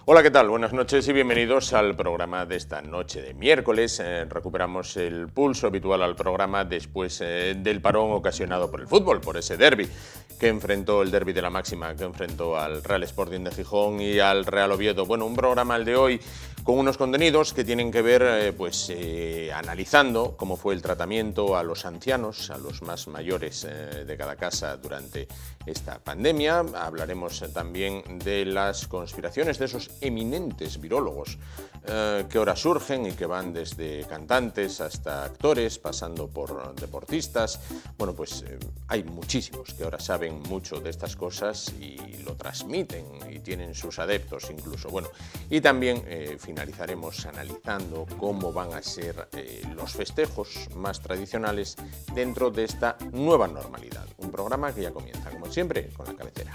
Hola, ¿qué tal? Buenas noches y bienvenidos al programa de esta noche de miércoles. Recuperamos el pulso habitual al programa después del parón ocasionado por el fútbol, por ese derbi que enfrentó el derbi de la máxima, que enfrentó al Real Sporting de Gijón y al Real Oviedo. Bueno, un programa el de hoy con unos contenidos que tienen que ver analizando cómo fue el tratamiento a los ancianos, a los más mayores de cada casa durante esta pandemia. Hablaremos también de las conspiraciones de esos eminentes virólogos que ahora surgen y que van desde cantantes hasta actores, pasando por deportistas. Bueno, pues hay muchísimos que ahora saben mucho de estas cosas y lo transmiten y tienen sus adeptos incluso. Bueno, y también finalizaremos analizando cómo van a ser los festejos más tradicionales dentro de esta nueva normalidad. Un programa que ya comienza, como siempre, con la cabecera.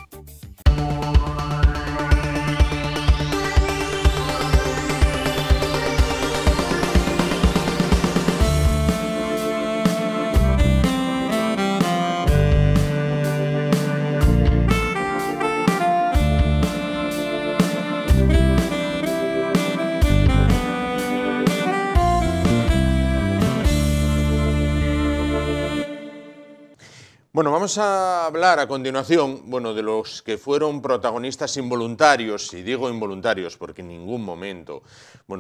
Bueno, vamos a hablar a continuación, de los que fueron protagonistas involuntarios, y digo involuntarios porque en ningún momento,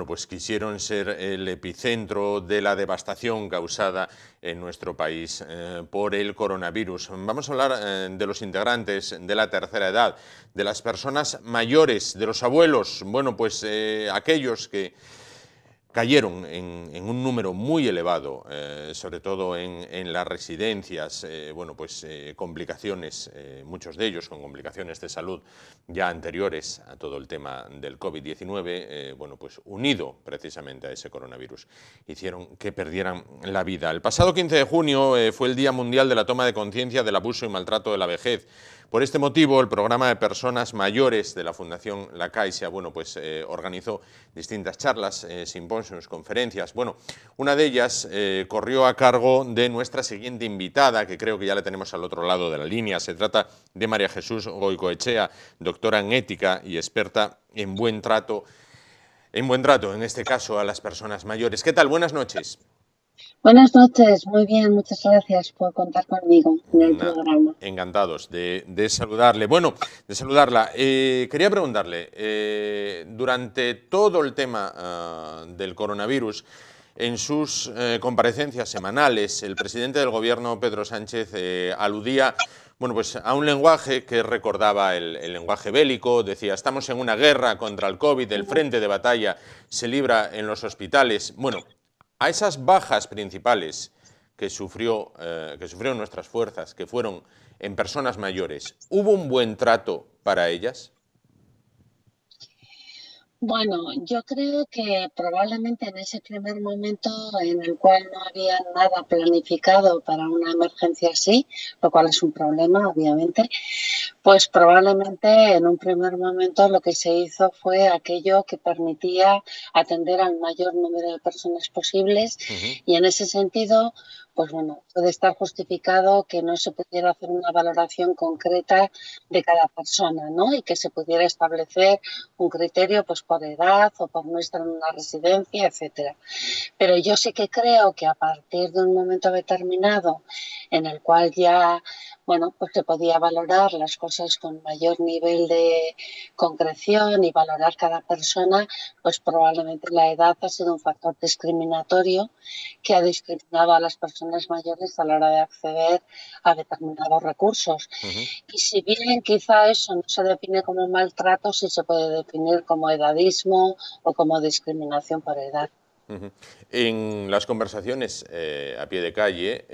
pues quisieron ser el epicentro de la devastación causada en nuestro país por el coronavirus. Vamos a hablar de los integrantes de la tercera edad, de las personas mayores, de los abuelos, aquellos que cayeron en un número muy elevado, sobre todo en las residencias, complicaciones, muchos de ellos con complicaciones de salud ya anteriores a todo el tema del COVID-19, unido precisamente a ese coronavirus, hicieron que perdieran la vida. El pasado 15 de junio fue el Día Mundial de la Toma de Conciencia del Abuso y Maltrato de la Vejez. Por este motivo, el programa de personas mayores de la Fundación La Caixa, organizó distintas charlas, simposios, conferencias. Una de ellas corrió a cargo de nuestra siguiente invitada, que creo que ya la tenemos al otro lado de la línea. Se trata de María Jesús Goicoechea, doctora en ética y experta en buen trato, en este caso, a las personas mayores. ¿Qué tal? Buenas noches. Buenas noches, muy bien, muchas gracias por contar conmigo en el programa. Encantados de saludarle. De saludarla. Quería preguntarle, durante todo el tema del coronavirus, en sus comparecencias semanales, el presidente del Gobierno, Pedro Sánchez, aludía a un lenguaje que recordaba el lenguaje bélico. Decía, estamos en una guerra contra el COVID, el frente de batalla se libra en los hospitales. A esas bajas principales que sufrieron nuestras fuerzas, que fueron en personas mayores, ¿hubo un buen trato para ellas? Bueno, yo creo que probablemente en ese primer momento en el cual no había nada planificado para una emergencia así, lo cual es un problema, obviamente, pues probablemente en un primer momento lo que se hizo fue aquello que permitía atender al mayor número de personas posibles y en ese sentido, puede estar justificado que no se pudiera hacer una valoración concreta de cada persona, ¿no? Y que se pudiera establecer un criterio por edad o por no estar en una residencia, etcétera. Pero yo sí que creo que a partir de un momento determinado en el cual ya se podía valorar las cosas con mayor nivel de concreción y valorar cada persona, pues probablemente la edad ha sido un factor discriminatorio que ha discriminado a las personas mayores a la hora de acceder a determinados recursos. Y si bien quizá eso no se define como maltrato, sí se puede definir como edadismo o como discriminación por edad. En las conversaciones a pie de calle,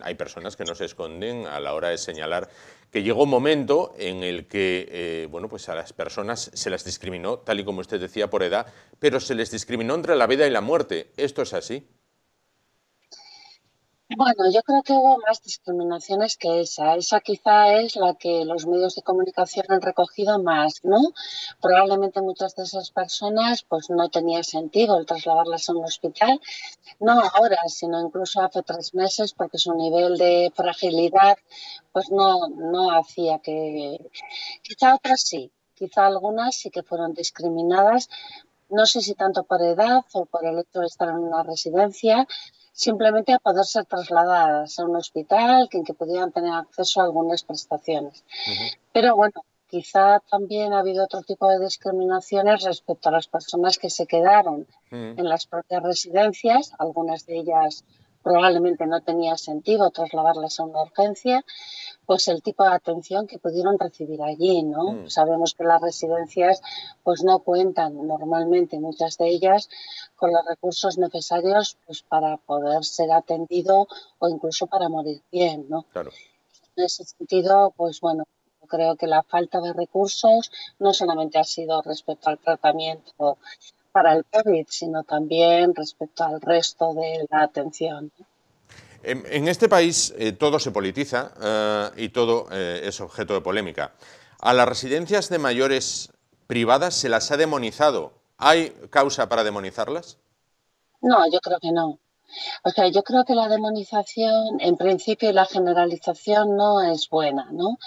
hay personas que no se esconden a la hora de señalar que llegó un momento en el que a las personas se las discriminó, tal y como usted decía, por edad, pero se les discriminó entre la vida y la muerte. ¿Esto es así? Bueno, yo creo que hubo más discriminaciones que esa. Esa quizá es la que los medios de comunicación han recogido más, ¿no? Probablemente muchas de esas personas pues no tenía sentido el trasladarlas a un hospital, no ahora, sino incluso hace 3 meses, porque su nivel de fragilidad pues no hacía que... Quizá otras sí. quizá algunas sí que fueron discriminadas, no sé si tanto por edad o por el hecho de estar en una residencia, simplemente a poder ser trasladadas a un hospital en que pudieran tener acceso a algunas prestaciones. Pero bueno, quizá también ha habido otro tipo de discriminaciones respecto a las personas que se quedaron en las propias residencias, algunas de ellas probablemente no tenía sentido trasladarlas a una urgencia, pues el tipo de atención que pudieron recibir allí, ¿no? Sabemos que las residencias pues no cuentan normalmente, muchas de ellas, con los recursos necesarios pues para poder ser atendido o incluso para morir bien, ¿no? Claro. En ese sentido, pues bueno, yo creo que la falta de recursos no solamente ha sido respecto al tratamiento para el COVID, sino también respecto al resto de la atención, ¿no? En este país todo se politiza y todo es objeto de polémica. A las residencias de mayores privadas se las ha demonizado. ¿Hay causa para demonizarlas? No, yo creo que no. O sea, yo creo que la demonización, en principio, y la generalización no es buena, ¿no?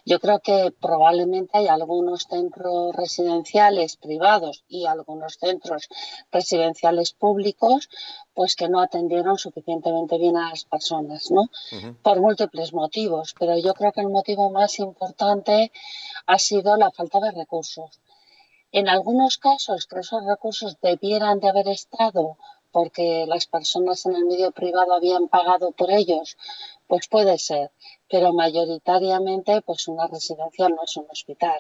Yo creo que probablemente hay algunos centros residenciales privados y algunos centros residenciales públicos, pues que no atendieron suficientemente bien a las personas, ¿no? Por múltiples motivos, pero yo creo que el motivo más importante ha sido la falta de recursos. En algunos casos que esos recursos debieran de haber estado porque las personas en el medio privado habían pagado por ellos, pues puede ser, pero mayoritariamente pues una residencia no es un hospital.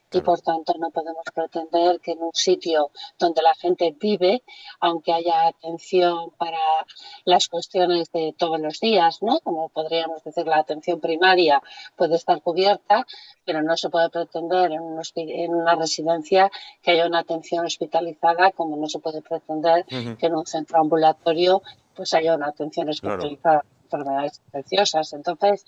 Y Claro. por tanto no podemos pretender que en un sitio donde la gente vive, aunque haya atención para las cuestiones de todos los días, ¿no? Como podríamos decir, la atención primaria puede estar cubierta, pero no se puede pretender en una residencia que haya una atención hospitalizada, como no se puede pretender que en un centro ambulatorio pues haya una atención Claro, especializada en enfermedades infecciosas. Entonces,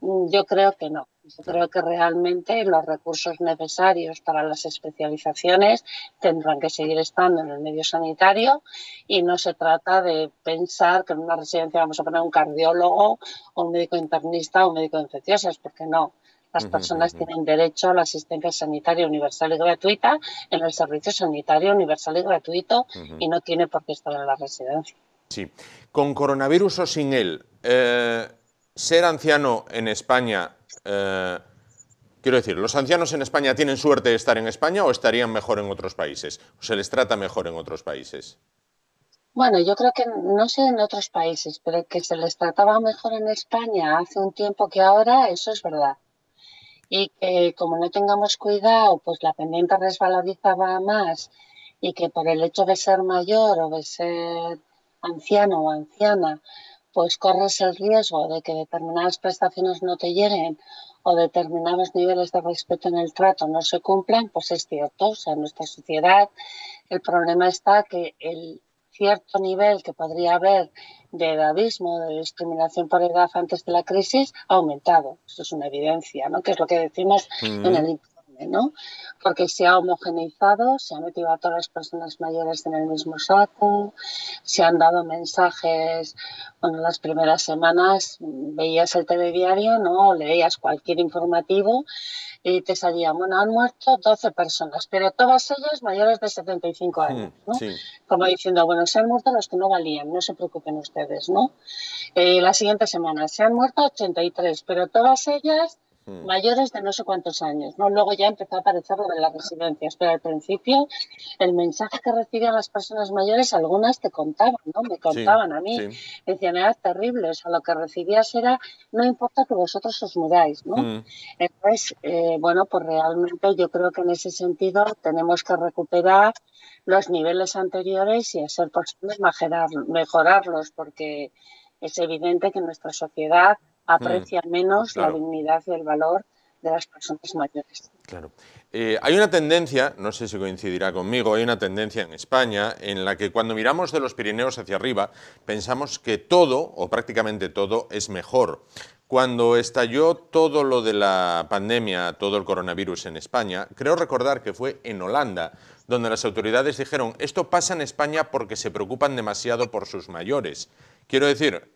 yo creo que no. Yo creo que realmente los recursos necesarios para las especializaciones tendrán que seguir estando en el medio sanitario y no se trata de pensar que en una residencia vamos a poner un cardiólogo o un médico internista o un médico de infecciosas, porque no. Las personas tienen derecho a la asistencia sanitaria universal y gratuita en el servicio sanitario universal y gratuito y no tiene por qué estar en la residencia. Sí. Con coronavirus o sin él, ser anciano en España, quiero decir, ¿los ancianos en España tienen suerte de estar en España o estarían mejor en otros países? ¿O se les trata mejor en otros países? Bueno, yo creo que no sé en otros países, pero que se les trataba mejor en España hace un tiempo que ahora, eso es verdad. Y que como no tengamos cuidado, pues la pendiente resbaladiza va más y que por el hecho de ser mayor o de ser anciano o anciana, pues corres el riesgo de que determinadas prestaciones no te lleguen o determinados niveles de respeto en el trato no se cumplan, pues es cierto. O sea, en nuestra sociedad el problema está que el cierto nivel que podría haber de edadismo, de discriminación por edad antes de la crisis, ha aumentado. Eso es una evidencia, ¿no? Que es lo que decimos en el informe, ¿no? Porque se ha homogeneizado, se ha metido a todas las personas mayores en el mismo saco, se han dado mensajes. Bueno, las primeras semanas veías el telediario, ¿no? Leías cualquier informativo y te salían, bueno, han muerto 12 personas, pero todas ellas mayores de 75 años, ¿no? Sí. Como diciendo, bueno, se han muerto los que no valían, no se preocupen ustedes, ¿no? La siguiente semana, se han muerto 83, pero todas ellas mayores de no sé cuántos años, ¿no? Luego ya empezó a aparecer lo de las residencias, pero al principio el mensaje que recibían las personas mayores, algunas te contaban, ¿no? Me Sí, contaban a mí, sí. me decían, era terrible, o sea, lo que recibías era, no importa que vosotros os muráis, ¿no? Entonces, bueno, pues realmente yo creo que en ese sentido tenemos que recuperar los niveles anteriores y, a ser posible, mejorarlos, porque es evidente que nuestra sociedad aprecia menos la Claro. dignidad y el valor de las personas mayores. Claro. Hay una tendencia, no sé si coincidirá conmigo, hay una tendencia en España en la que cuando miramos de los Pirineos hacia arriba pensamos que todo, o prácticamente todo, es mejor. Cuando estalló todo lo de la pandemia, todo el coronavirus en España, creo recordar que fue en Holanda, donde las autoridades dijeron, esto pasa en España porque se preocupan demasiado por sus mayores. Quiero decir,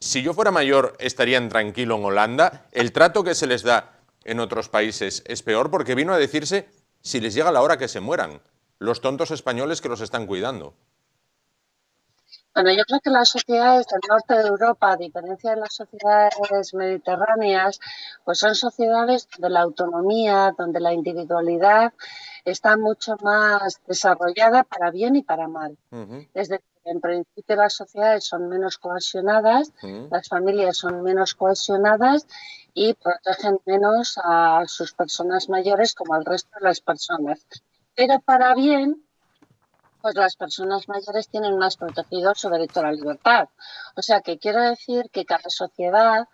si yo fuera mayor, estarían tranquilo en Holanda. El trato que se les da en otros países es peor, porque vino a decirse, si les llega la hora que se mueran, los tontos españoles que los están cuidando. Bueno, yo creo que las sociedades del norte de Europa, a diferencia de las sociedades mediterráneas, pues son sociedades donde la autonomía, donde la individualidad está mucho más desarrollada para bien y para mal. Es decir, en principio las sociedades son menos cohesionadas, las familias son menos cohesionadas y protegen menos a sus personas mayores como al resto de las personas. Pero para bien, pues las personas mayores tienen más protegido su derecho a la libertad. O sea que quiero decir que cada sociedad,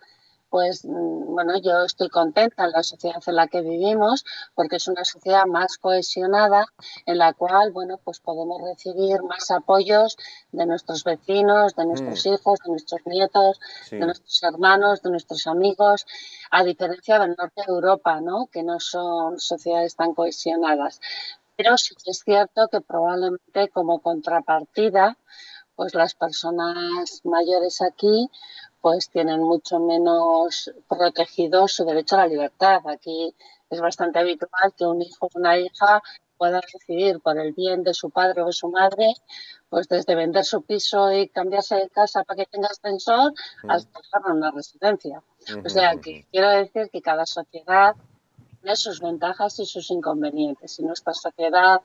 pues bueno, yo estoy contenta en la sociedad en la que vivimos porque es una sociedad más cohesionada en la cual, bueno, pues podemos recibir más apoyos de nuestros vecinos, de nuestros hijos, de nuestros nietos, de nuestros hermanos, de nuestros amigos, a diferencia del norte de Europa, ¿no? Que no son sociedades tan cohesionadas. Pero sí que es cierto que probablemente como contrapartida, pues las personas mayores aquí pues tienen mucho menos protegido su derecho a la libertad. Aquí es bastante habitual que un hijo o una hija pueda decidir por el bien de su padre o de su madre, pues desde vender su piso y cambiarse de casa para que tenga ascensor hasta dejarlo en una residencia. O sea, que quiero decir que cada sociedad tiene sus ventajas y sus inconvenientes. Y nuestra sociedad,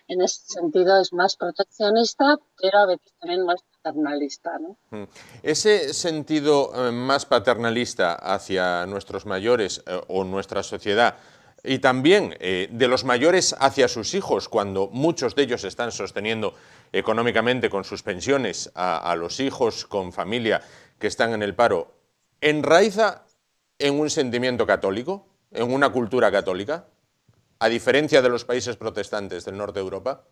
en ese sentido, es más proteccionista, pero a veces también más paternalista, ¿no? Ese sentido más paternalista hacia nuestros mayores o nuestra sociedad, y también de los mayores hacia sus hijos, cuando muchos de ellos están sosteniendo económicamente con sus pensiones a los hijos con familia que están en el paro, ¿enraiza en un sentimiento católico, en una cultura católica, a diferencia de los países protestantes del norte de Europa?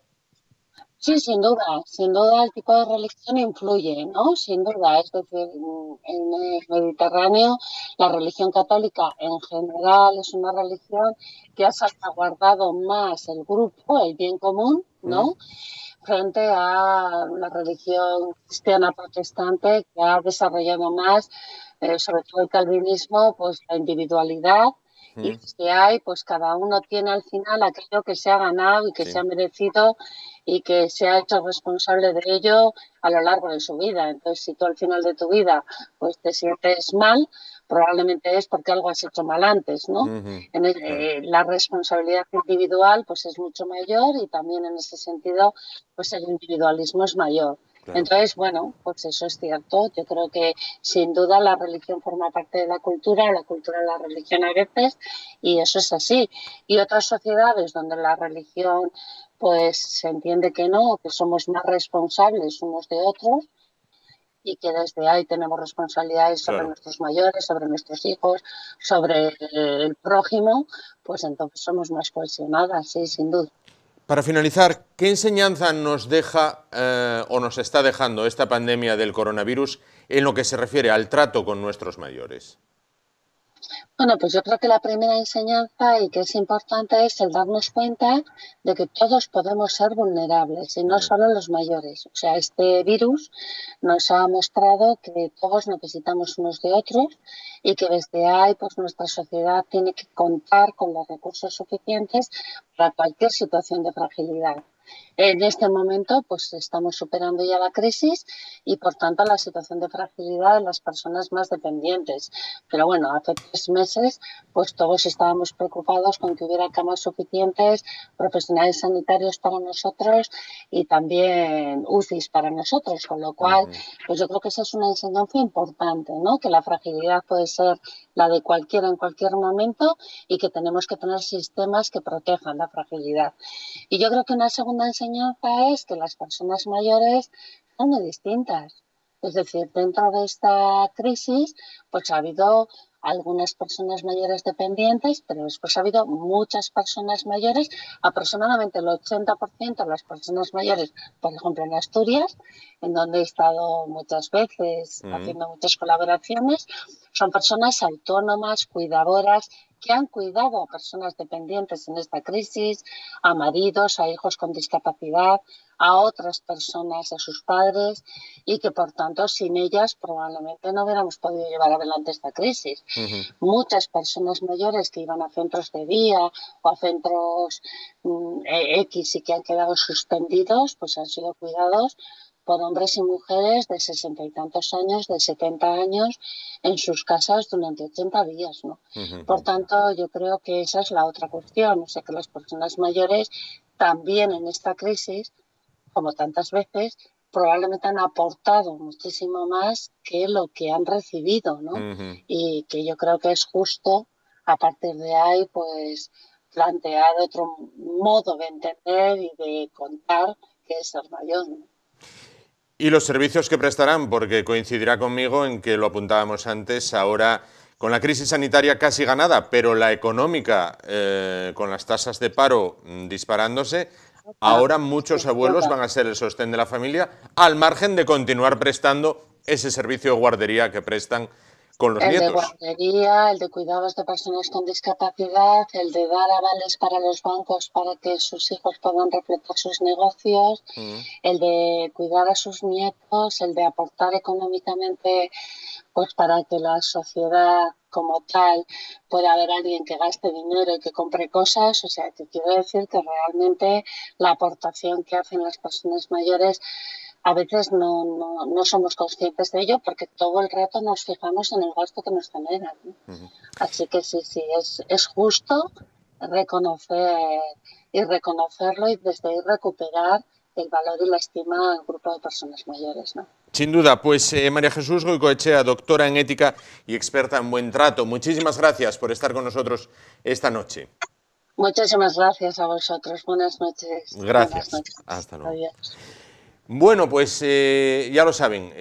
Sí, sin duda el tipo de religión influye, ¿no? Sin duda, es decir, en el Mediterráneo la religión católica en general es una religión que ha salvaguardado más el grupo, el bien común, ¿no? Frente a la religión cristiana protestante que ha desarrollado más, sobre todo el calvinismo, pues la individualidad. Y que hay, pues cada uno tiene al final aquello que se ha ganado y que se ha merecido y que se ha hecho responsable de ello a lo largo de su vida. Entonces, si tú al final de tu vida pues te sientes mal, probablemente es porque algo has hecho mal antes, ¿no? La responsabilidad individual pues es mucho mayor y también en ese sentido pues el individualismo es mayor. Claro. Entonces, bueno, pues eso es cierto. Yo creo que sin duda la religión forma parte de la cultura de la religión a veces, y eso es así. Y otras sociedades donde la religión pues se entiende que no, que somos más responsables unos de otros y que desde ahí tenemos responsabilidades sobre nuestros mayores, sobre nuestros hijos, sobre el prójimo, pues entonces somos más cohesionadas, sí, sin duda. Para finalizar, ¿qué enseñanza nos deja o nos está dejando esta pandemia del coronavirus en lo que se refiere al trato con nuestros mayores? Bueno, pues yo creo que la primera enseñanza y que es importante es el darnos cuenta de que todos podemos ser vulnerables y no solo los mayores. O sea, este virus nos ha mostrado que todos necesitamos unos de otros y que desde ahí pues nuestra sociedad tiene que contar con los recursos suficientes para cualquier situación de fragilidad. En este momento, pues estamos superando ya la crisis y, por tanto, la situación de fragilidad de las personas más dependientes. Pero bueno, hace 3 meses, pues todos estábamos preocupados con que hubiera camas suficientes, profesionales sanitarios para nosotros y también UCIs para nosotros, con lo cual, pues yo creo que esa es una enseñanza importante, ¿no? Que la fragilidad puede ser la de cualquiera en cualquier momento y que tenemos que tener sistemas que protejan la fragilidad. Y yo creo que una segunda enseñanza es que las personas mayores son muy distintas. Es decir, dentro de esta crisis, pues ha habido algunas personas mayores dependientes, pero después ha habido muchas personas mayores, aproximadamente el 80% de las personas mayores, por ejemplo en Asturias, en donde he estado muchas veces haciendo muchas colaboraciones, son personas autónomas, cuidadoras, que han cuidado a personas dependientes en esta crisis, a maridos, a hijos con discapacidad, a otras personas, a sus padres, y que por tanto sin ellas probablemente no hubiéramos podido llevar adelante esta crisis. Muchas personas mayores que iban a centros de día o a centros X y que han quedado suspendidos, pues han sido cuidados por hombres y mujeres de 60 y tantos años, de 70 años, en sus casas durante 80 días, ¿no? Por tanto, yo creo que esa es la otra cuestión, o sea, que las personas mayores también en esta crisis, como tantas veces, probablemente han aportado muchísimo más que lo que han recibido, ¿no? Y que yo creo que es justo, a partir de ahí, pues plantear otro modo de entender y de contar que es ser mayor, ¿no? Y los servicios que prestarán, porque coincidirá conmigo en que lo apuntábamos antes, ahora con la crisis sanitaria casi ganada, pero la económica con las tasas de paro disparándose, ahora muchos abuelos van a ser el sostén de la familia, al margen de continuar prestando ese servicio de guardería que prestan con los El de nietos. guardería, el de cuidados de personas con discapacidad, el de dar avales para los bancos para que sus hijos puedan reflejar sus negocios, el de cuidar a sus nietos, el de aportar económicamente pues para que la sociedad como tal pueda haber alguien que gaste dinero y que compre cosas. O sea, que quiero decir que realmente la aportación que hacen las personas mayores a veces no somos conscientes de ello porque todo el rato nos fijamos en el gasto que nos generan, ¿no? Así que sí, es justo reconocer y reconocerlo y desde ahí recuperar el valor y la estima al grupo de personas mayores, ¿no? Sin duda, pues María Jesús Goicoechea, doctora en ética y experta en buen trato, muchísimas gracias por estar con nosotros esta noche. Muchísimas gracias a vosotros. Buenas noches. Buenas Gracias. noches. Hasta luego. Adiós. Bueno, pues ya lo saben,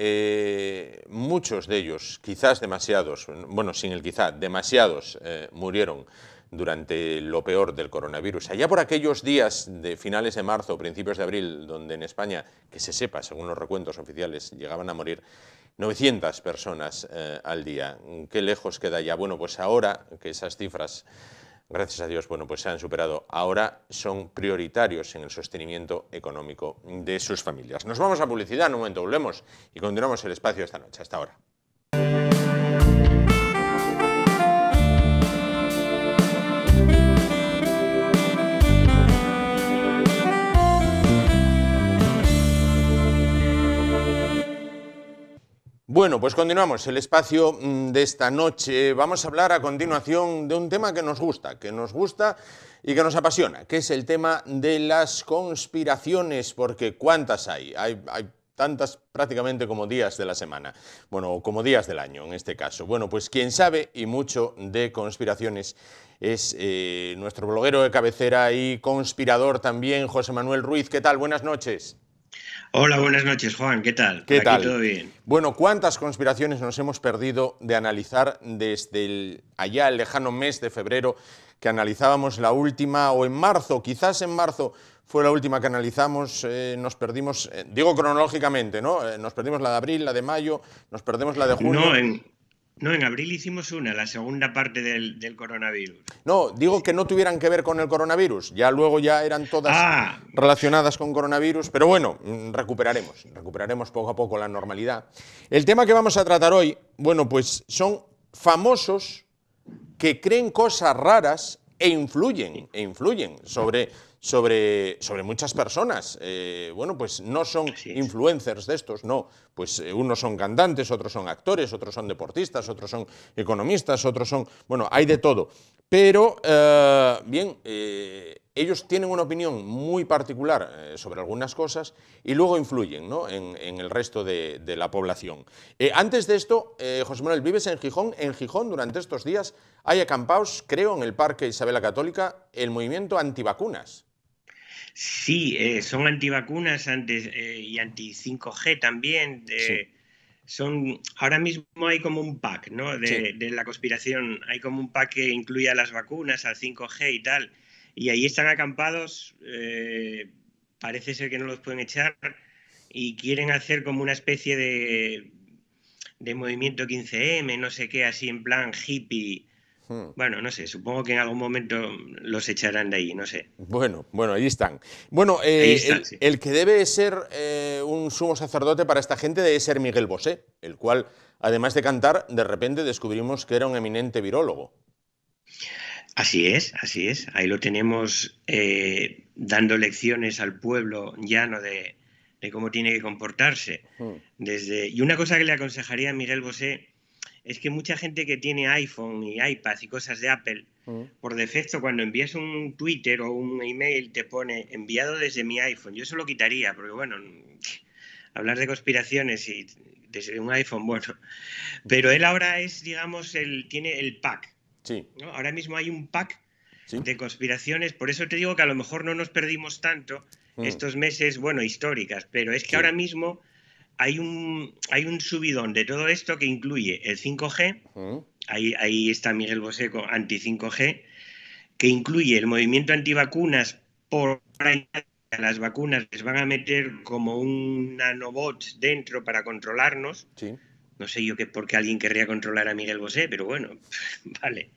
muchos de ellos, quizás demasiados, bueno, sin el quizá, demasiados murieron durante lo peor del coronavirus. Allá por aquellos días de finales de marzo, principios de abril, donde en España, que se sepa, según los recuentos oficiales, llegaban a morir 900 personas al día. ¿Qué lejos queda ya? Bueno, pues ahora que esas cifras, gracias a Dios, bueno, pues se han superado. Ahora son prioritarios en el sostenimiento económico de sus familias. Nos vamos a publicidad, en un momento volvemos y continuamos el espacio esta noche. Hasta ahora. Bueno, pues continuamos el espacio de esta noche. Vamos a hablar a continuación de un tema que nos gusta y que nos apasiona, que es el tema de las conspiraciones, porque ¿cuántas hay? Hay tantas prácticamente como días de la semana, bueno, como días del año en este caso. Bueno, pues quien sabe y mucho de conspiraciones es nuestro bloguero de cabecera y conspirador también, José Manuel Ruiz. ¿Qué tal? Buenas noches. Hola, buenas noches, Juan. ¿Qué tal? ¿Qué Por aquí tal? todo bien. Bueno, ¿cuántas conspiraciones nos hemos perdido de analizar desde allá el lejano mes de febrero, que analizábamos la última, o en marzo, quizás en marzo fue la última que analizamos, nos perdimos, digo cronológicamente, ¿no? Nos perdimos la de abril, la de mayo, nos perdemos la de junio. No, en abril hicimos la segunda parte del coronavirus. No, digo que no tuvieran que ver con el coronavirus, ya luego ya eran todas relacionadas con coronavirus, pero bueno, recuperaremos poco a poco la normalidad. El tema que vamos a tratar hoy, bueno, pues son famosos que creen cosas raras e influyen sobre muchas personas. Bueno, pues no son influencers de estos, no. Pues unos son cantantes, otros son actores, otros son deportistas, otros son economistas, otros son... Bueno, hay de todo. Pero, ellos tienen una opinión muy particular sobre algunas cosas y luego influyen, ¿no?, en el resto de la población. Antes de esto, José Manuel, vives en Gijón. En Gijón, durante estos días, hay acampados, creo, en el Parque Isabel la Católica, el movimiento antivacunas. Sí, son antivacunas y anti-5G también. Ahora mismo hay como un pack, ¿no?, de la conspiración. Hay como un pack que incluye a las vacunas, al 5G y tal. Y ahí están acampados, parece ser que no los pueden echar, y quieren hacer como una especie de movimiento 15M, no sé qué, así en plan hippie, Bueno, no sé, supongo que en algún momento los echarán de ahí, no sé. Bueno, ahí están. Bueno, Ahí están, sí. el que debe ser un sumo sacerdote para esta gente debe ser Miguel Bosé, el cual, además de cantar, de repente descubrimos que era un eminente virólogo. Así es, así es. Ahí lo tenemos dando lecciones al pueblo llano de cómo tiene que comportarse. Y una cosa que le aconsejaría a Miguel Bosé es que mucha gente que tiene iPhone y iPad y cosas de Apple, por defecto, cuando envías un Twitter o un email, te pone enviado desde mi iPhone. Yo eso lo quitaría, porque bueno, hablar de conspiraciones y desde un iPhone, bueno. Pero él ahora es, digamos, tiene el pack. Sí. ¿No? Ahora mismo hay un pack ¿Sí? de conspiraciones, por eso te digo que a lo mejor no nos perdimos tanto estos meses, bueno, históricas, pero es que ahora mismo hay un subidón de todo esto que incluye el 5G, ahí está Miguel Bosé anti-5G, que incluye el movimiento antivacunas por a las vacunas les van a meter como un nanobot dentro para controlarnos. Sí. No sé yo por qué alguien querría controlar a Miguel Bosé, pero bueno, vale.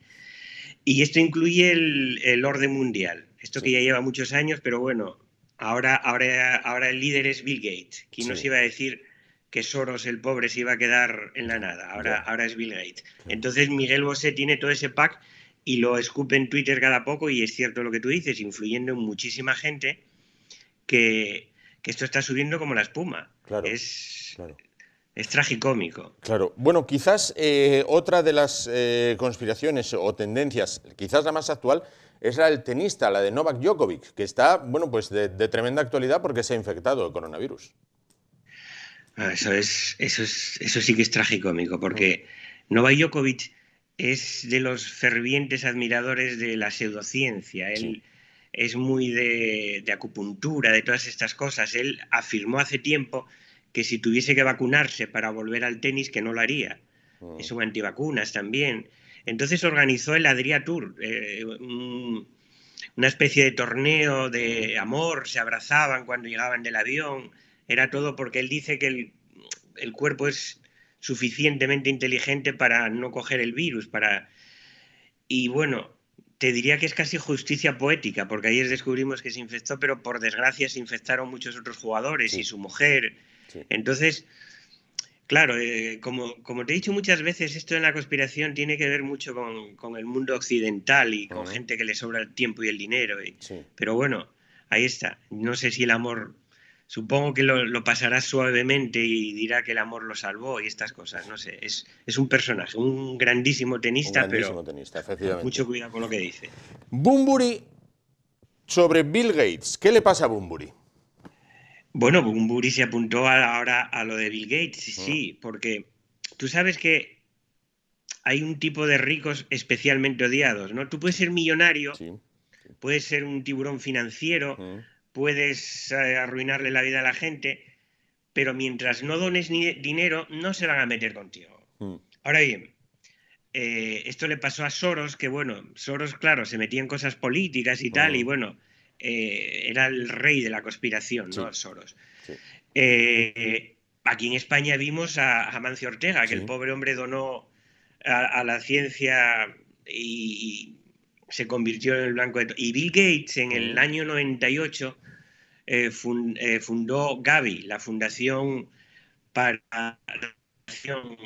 Y esto incluye el orden mundial, esto que ya lleva muchos años, pero bueno, ahora el líder es Bill Gates. ¿Quién nos iba a decir que Soros, el pobre, se iba a quedar en la nada? Ahora es Bill Gates. Entonces Miguel Bosé tiene todo ese pack y lo escupe en Twitter cada poco, y es cierto lo que tú dices, influyendo en muchísima gente, que esto está subiendo como la espuma. Claro. Es tragicómico. Claro. Bueno, quizás otra de las conspiraciones o tendencias, quizás la más actual, es la del tenista, la de Novak Djokovic, que está, bueno, pues de tremenda actualidad porque se ha infectado de coronavirus. Eso sí que es tragicómico, porque Novak Djokovic es de los fervientes admiradores de la pseudociencia. Él es muy de acupuntura, de todas estas cosas. Él afirmó hace tiempo que si tuviese que vacunarse para volver al tenis, que no lo haría. Es un antivacunas también. Entonces organizó el Adria Tour, una especie de torneo de amor, se abrazaban cuando llegaban del avión. Era todo porque él dice que el cuerpo es suficientemente inteligente para no coger el virus. Y bueno, te diría que es casi justicia poética, porque ayer descubrimos que se infectó, pero por desgracia se infectaron muchos otros jugadores y su mujer. Entonces, claro, como te he dicho muchas veces, esto en la conspiración tiene que ver mucho con el mundo occidental y con gente que le sobra el tiempo y el dinero. Pero bueno, ahí está. No sé si el amor, supongo que lo pasará suavemente y dirá que el amor lo salvó y estas cosas. No sé, es un personaje, un grandísimo tenista, pero efectivamente. Mucho cuidado con lo que dice. Bunbury sobre Bill Gates. ¿Qué le pasa a Bunbury? Bueno, Bunbury se apuntó ahora a lo de Bill Gates, sí, porque tú sabes que hay un tipo de ricos especialmente odiados, ¿no? Tú puedes ser millonario, puedes ser un tiburón financiero, puedes arruinarle la vida a la gente, pero mientras no dones dinero, no se van a meter contigo. Ahora bien, esto le pasó a Soros, que bueno, Soros, claro, se metía en cosas políticas y tal, y bueno, era el rey de la conspiración, ¿no? Soros. Aquí en España vimos a Amancio Ortega, que el pobre hombre donó a la ciencia y se convirtió en el blanco de todo. Y Bill Gates en el año 98 fundó Gavi, la fundación para la acción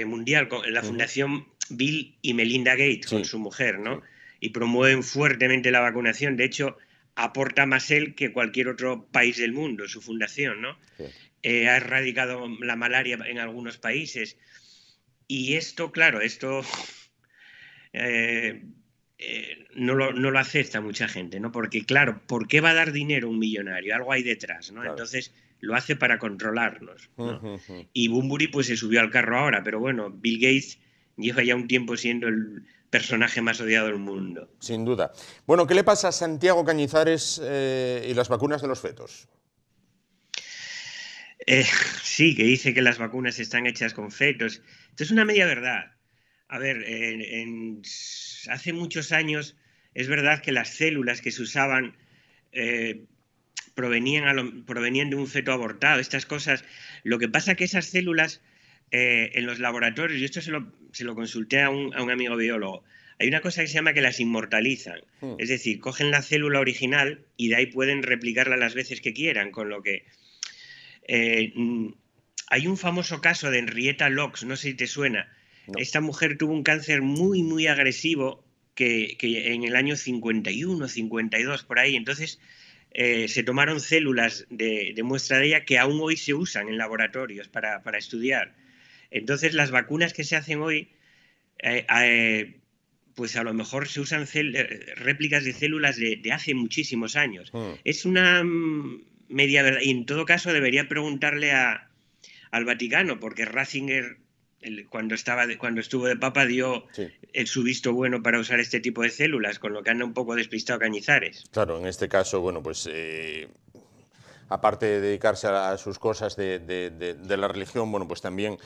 mundial, la fundación Bill y Melinda Gates con su mujer, ¿no? Y promueven fuertemente la vacunación. De hecho, aporta más él que cualquier otro país del mundo, su fundación, ¿no? Ha erradicado la malaria en algunos países. Y esto, claro, no lo acepta mucha gente, ¿no? Porque, claro, ¿por qué va a dar dinero un millonario? Algo hay detrás, ¿no? Entonces lo hace para controlarnos, ¿no? Y Bunbury pues se subió al carro ahora, pero bueno, Bill Gates lleva ya un tiempo siendo el personaje más odiado del mundo. Sin duda. Bueno, ¿qué le pasa a Santiago Cañizares y las vacunas de los fetos? Sí, que dice que las vacunas están hechas con fetos. Esto es una media verdad. A ver, hace muchos años es verdad que las células que se usaban provenían de un feto abortado, estas cosas. Lo que pasa es que esas células en los laboratorios, y esto se lo consulté a un amigo biólogo, hay una cosa que se llama que las inmortalizan. Es decir, cogen la célula original y de ahí pueden replicarla las veces que quieran, con lo que... hay un famoso caso de Henrietta Lacks, no sé si te suena. No. Esta mujer tuvo un cáncer muy, muy agresivo que en el año 51, 52, por ahí. Entonces se tomaron células de muestra de ella que aún hoy se usan en laboratorios para estudiar. Entonces las vacunas que se hacen hoy, pues a lo mejor se usan réplicas de células de hace muchísimos años. Es una media verdad. Y en todo caso debería preguntarle al Vaticano, porque Ratzinger, cuando estuvo de Papa, dio su visto bueno para usar este tipo de células, con lo que anda un poco despistado Cañizares. Claro, en este caso, bueno, pues aparte de dedicarse a sus cosas de la religión, bueno, pues también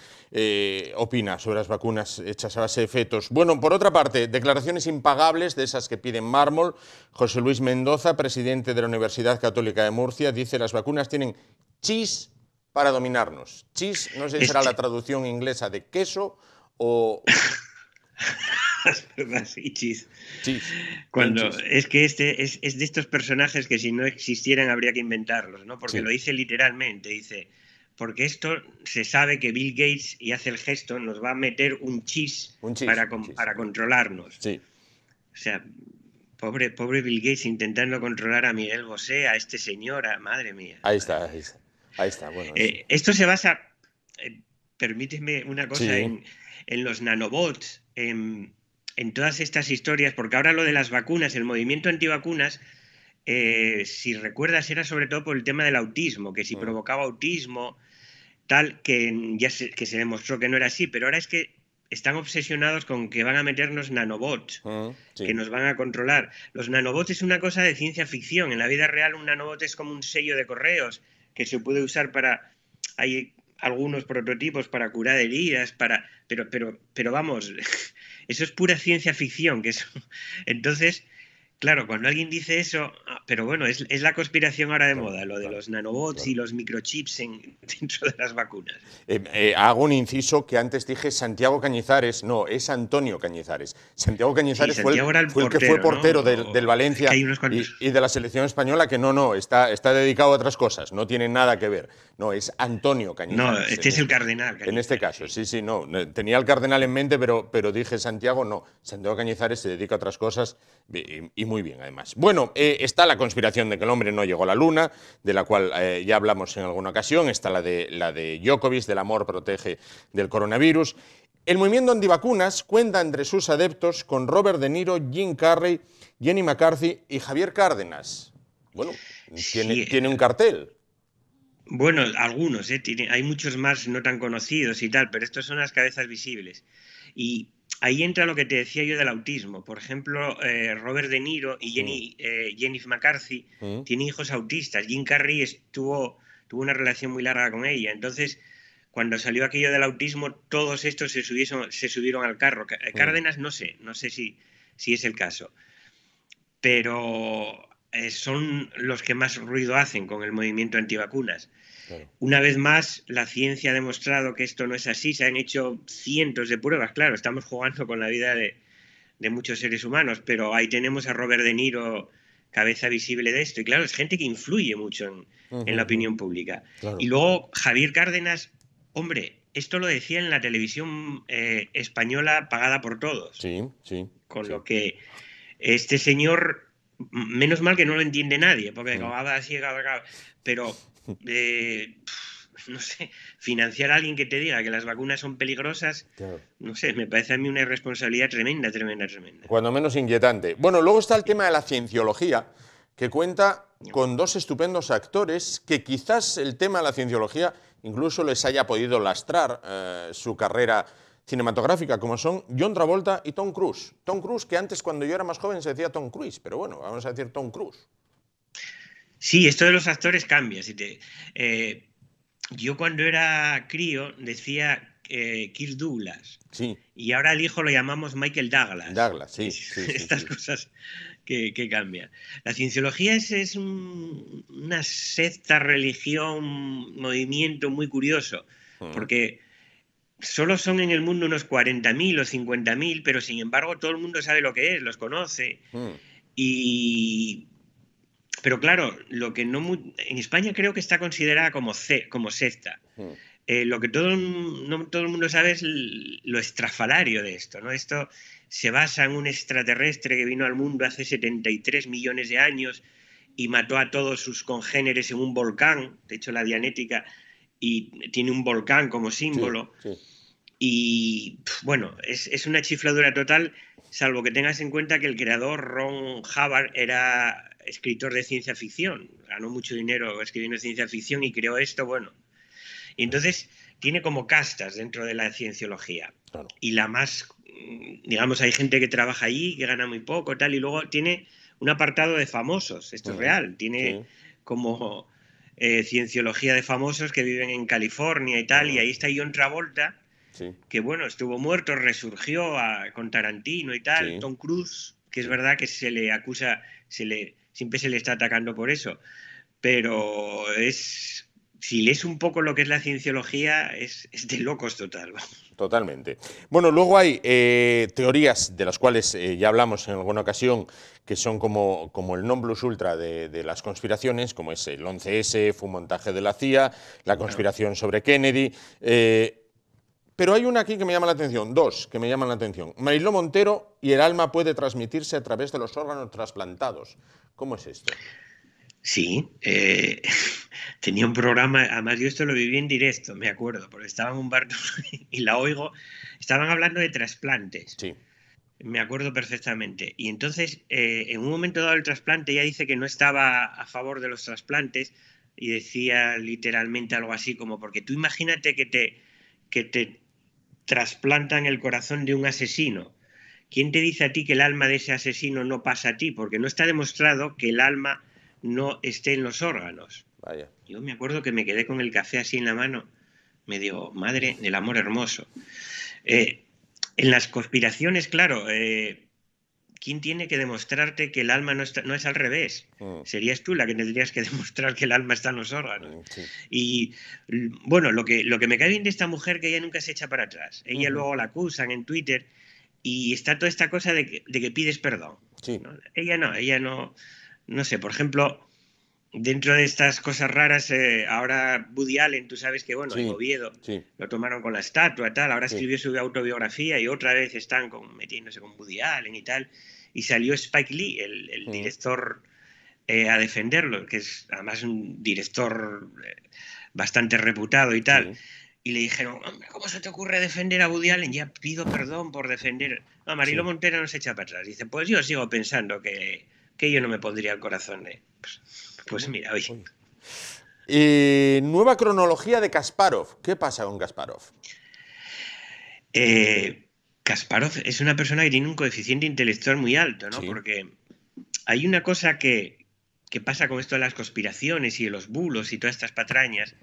opina sobre las vacunas hechas a base de fetos. Bueno, por otra parte, declaraciones impagables de esas que piden mármol. José Luis Mendoza, presidente de la Universidad Católica de Murcia, dice: las vacunas tienen chis para dominarnos. Chis, no sé si será la traducción inglesa de queso o... Es verdad, sí, chis. Chis. Es que es de estos personajes que si no existieran habría que inventarlos, ¿no? Porque lo dice literalmente, dice, porque esto se sabe que Bill Gates, y hace el gesto, nos va a meter un chis para controlarnos. Sí. O sea, pobre Bill Gates intentando controlar a Miguel Bosé, a este señor, madre mía. Ahí está. Bueno, esto se basa, permíteme una cosa, en los nanobots, en todas estas historias, porque ahora lo de las vacunas, el movimiento antivacunas, si recuerdas, era sobre todo por el tema del autismo, que si provocaba autismo, tal, que se demostró que no era así, pero ahora es que están obsesionados con que van a meternos nanobots, que nos van a controlar. Los nanobots es una cosa de ciencia ficción. En la vida real un nanobot es como un sello de correos que se puede usar para... Hay algunos prototipos para curar heridas, pero vamos, eso es pura ciencia ficción. Entonces, claro, cuando alguien dice eso, pero bueno, es la conspiración ahora de moda, lo de los nanobots y los microchips dentro de las vacunas. Hago un inciso que antes dije Santiago Cañizares, no, es Antonio Cañizares. Santiago Cañizares fue el que fue portero del Valencia y de la selección española, que no, está dedicado a otras cosas, no tiene nada que ver. No, es Antonio Cañizares. No, este es el cardenal Cañizares. En este caso, sí, no. Tenía el cardenal en mente, pero dije Santiago, no. Santiago Cañizares se dedica a otras cosas y muy bien, además. Bueno, está la conspiración de que el hombre no llegó a la luna, de la cual ya hablamos en alguna ocasión. Está la de Djokovic, del amor protege del coronavirus. El movimiento antivacunas cuenta entre sus adeptos con Robert De Niro, Jim Carrey, Jenny McCarthy y Javier Cárdenas. Bueno, tiene un cartel. Bueno, algunos, hay muchos más no tan conocidos y tal, pero estos son las cabezas visibles. Y ahí entra lo que te decía yo del autismo. Por ejemplo, Robert De Niro y Jenny McCarthy tienen hijos autistas. Jim Carrey tuvo una relación muy larga con ella. Entonces, cuando salió aquello del autismo, todos estos se subieron al carro. Cárdenas no sé si es el caso. Pero son los que más ruido hacen con el movimiento antivacunas. Claro. Una vez más, la ciencia ha demostrado que esto no es así. Se han hecho cientos de pruebas. Claro, estamos jugando con la vida de muchos seres humanos, pero ahí tenemos a Robert De Niro, cabeza visible de esto. Y claro, es gente que influye mucho en la opinión pública. Claro. Y luego Javier Cárdenas, hombre, esto lo decía en la televisión española pagada por todos. Sí. Con lo que este señor, menos mal que no lo entiende nadie, porque acababa así, pero no sé, financiar a alguien que te diga que las vacunas son peligrosas, no sé, me parece a mí una irresponsabilidad tremenda. Cuando menos inquietante. Bueno, luego está el tema de la cienciología, que cuenta con dos estupendos actores que quizás el tema de la cienciología incluso les haya podido lastrar su carrera cinematográfica, como son John Travolta y Tom Cruise. Tom Cruise, que antes, cuando yo era más joven, se decía Tom Cruise, pero bueno, vamos a decir Tom Cruise. Sí, esto de los actores cambia. Yo cuando era crío decía Kirk Douglas. Sí. Y ahora al hijo lo llamamos Michael Douglas. Douglas, sí. Estas cosas que cambian. La cienciología es una secta, religión, movimiento muy curioso. Porque solo son en el mundo unos 40.000 o 50.000, pero sin embargo todo el mundo sabe lo que es, los conoce. Y... Pero claro, lo que en España creo que está considerada como secta. Lo que no todo el mundo sabe es lo estrafalario de esto, ¿no? Esto se basa en un extraterrestre que vino al mundo hace 73 millones de años y mató a todos sus congéneres en un volcán. De hecho, la Dianética y tiene un volcán como símbolo. Sí. Y bueno, es una chifladura total, salvo que tengas en cuenta que el creador, Ron Hubbard, era escritor de ciencia ficción. Ganó mucho dinero escribiendo ciencia ficción y creó esto, bueno. Y entonces tiene como castas dentro de la cienciología. Claro. Y la más, digamos, hay gente que trabaja allí, que gana muy poco, tal, y luego tiene un apartado de famosos. Esto es real. Tiene como cienciología de famosos que viven en California y tal, y ahí está John Travolta, que bueno, estuvo muerto, resurgió con Tarantino y tal, Tom Cruise, que es verdad que se le acusa, siempre se le está atacando por eso, pero si lees un poco lo que es la cienciología, es de locos total. Totalmente. Bueno, luego hay teorías de las cuales ya hablamos en alguna ocasión, que son como el non plus ultra de las conspiraciones, como es el 11S, fue un montaje de la CIA, la conspiración sobre Kennedy. Pero hay una aquí que me llama la atención, dos que me llaman la atención. Mariló Montero y el alma puede transmitirse a través de los órganos trasplantados. ¿Cómo es esto? Sí, tenía un programa, además yo esto lo viví en directo, me acuerdo, porque estaba en un bar y la oigo, estaban hablando de trasplantes. Sí. Me acuerdo perfectamente. Y entonces, en un momento dado del trasplante, ella dice que no estaba a favor de los trasplantes y decía literalmente algo así como, porque tú imagínate que te trasplantan el corazón de un asesino. ¿Quién te dice a ti que el alma de ese asesino no pasa a ti? Porque no está demostrado que el alma no esté en los órganos. Vaya. Yo me acuerdo que me quedé con el café así en la mano. Me digo, madre del amor hermoso. En las conspiraciones, claro, ¿quién tiene que demostrarte que el alma no es al revés? Serías tú la que tendrías que demostrar que el alma está en los órganos. Sí. Y bueno, lo que me cae bien de esta mujer, que ella nunca se echa para atrás. Ella luego la acusan en Twitter y está toda esta cosa de que pides perdón. Sí. ¿No? Ella no sé, por ejemplo, dentro de estas cosas raras, ahora Woody Allen, tú sabes que, bueno, en Oviedo lo tomaron con la estatua, tal, ahora escribió su autobiografía y otra vez están metiéndose con Woody Allen y tal, y salió Spike Lee, el director, a defenderlo, que es además un director bastante reputado y tal, y le dijeron, hombre, ¿cómo se te ocurre defender a Woody Allen? Ya pido perdón por defender... No, Mariló Montero no se echa para atrás, dice, pues yo sigo pensando que yo no me pondría el corazón de... Pues mira, oye. Nueva cronología de Kasparov. ¿Qué pasa con Kasparov? Kasparov es una persona que tiene un coeficiente intelectual muy alto, ¿no? Porque hay una cosa que pasa con esto de las conspiraciones y de los bulos y todas estas patrañas,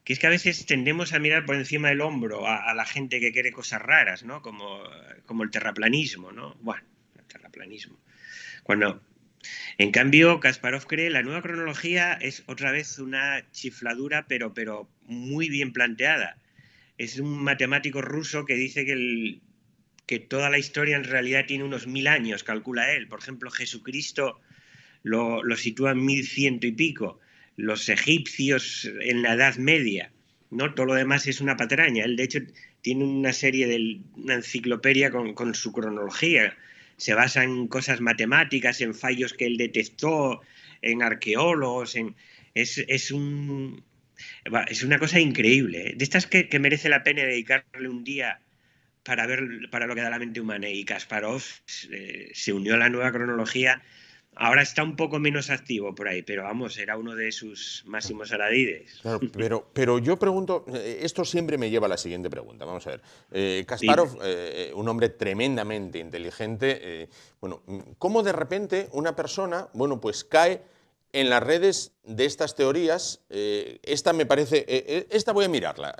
que es que a veces tendemos a mirar por encima del hombro a la gente que quiere cosas raras, ¿no? Como el terraplanismo, ¿no? Bueno, el terraplanismo. En cambio, Kasparov cree la nueva cronología es otra vez una chifladura, pero muy bien planteada. Es un matemático ruso que dice que toda la historia en realidad tiene unos 1000 años, calcula él. Por ejemplo, Jesucristo lo sitúa en 1100 y pico. Los egipcios en la Edad Media, ¿no? Todo lo demás es una patraña. Él, de hecho, tiene una serie una enciclopedia con su cronología. Se basa en cosas matemáticas, en fallos que él detectó, en arqueólogos, es una cosa increíble, ¿eh? De estas que merece la pena dedicarle un día para ver para lo que da la mente humana. Y Kasparov se unió a la nueva cronología. Ahora está un poco menos activo por ahí, pero vamos, era uno de sus máximos aladides. Claro, pero yo pregunto, esto siempre me lleva a la siguiente pregunta. Vamos a ver, Kasparov, un hombre tremendamente inteligente, bueno, ¿cómo de repente una persona, bueno, pues cae en las redes de estas teorías? Esta me parece, esta voy a mirarla.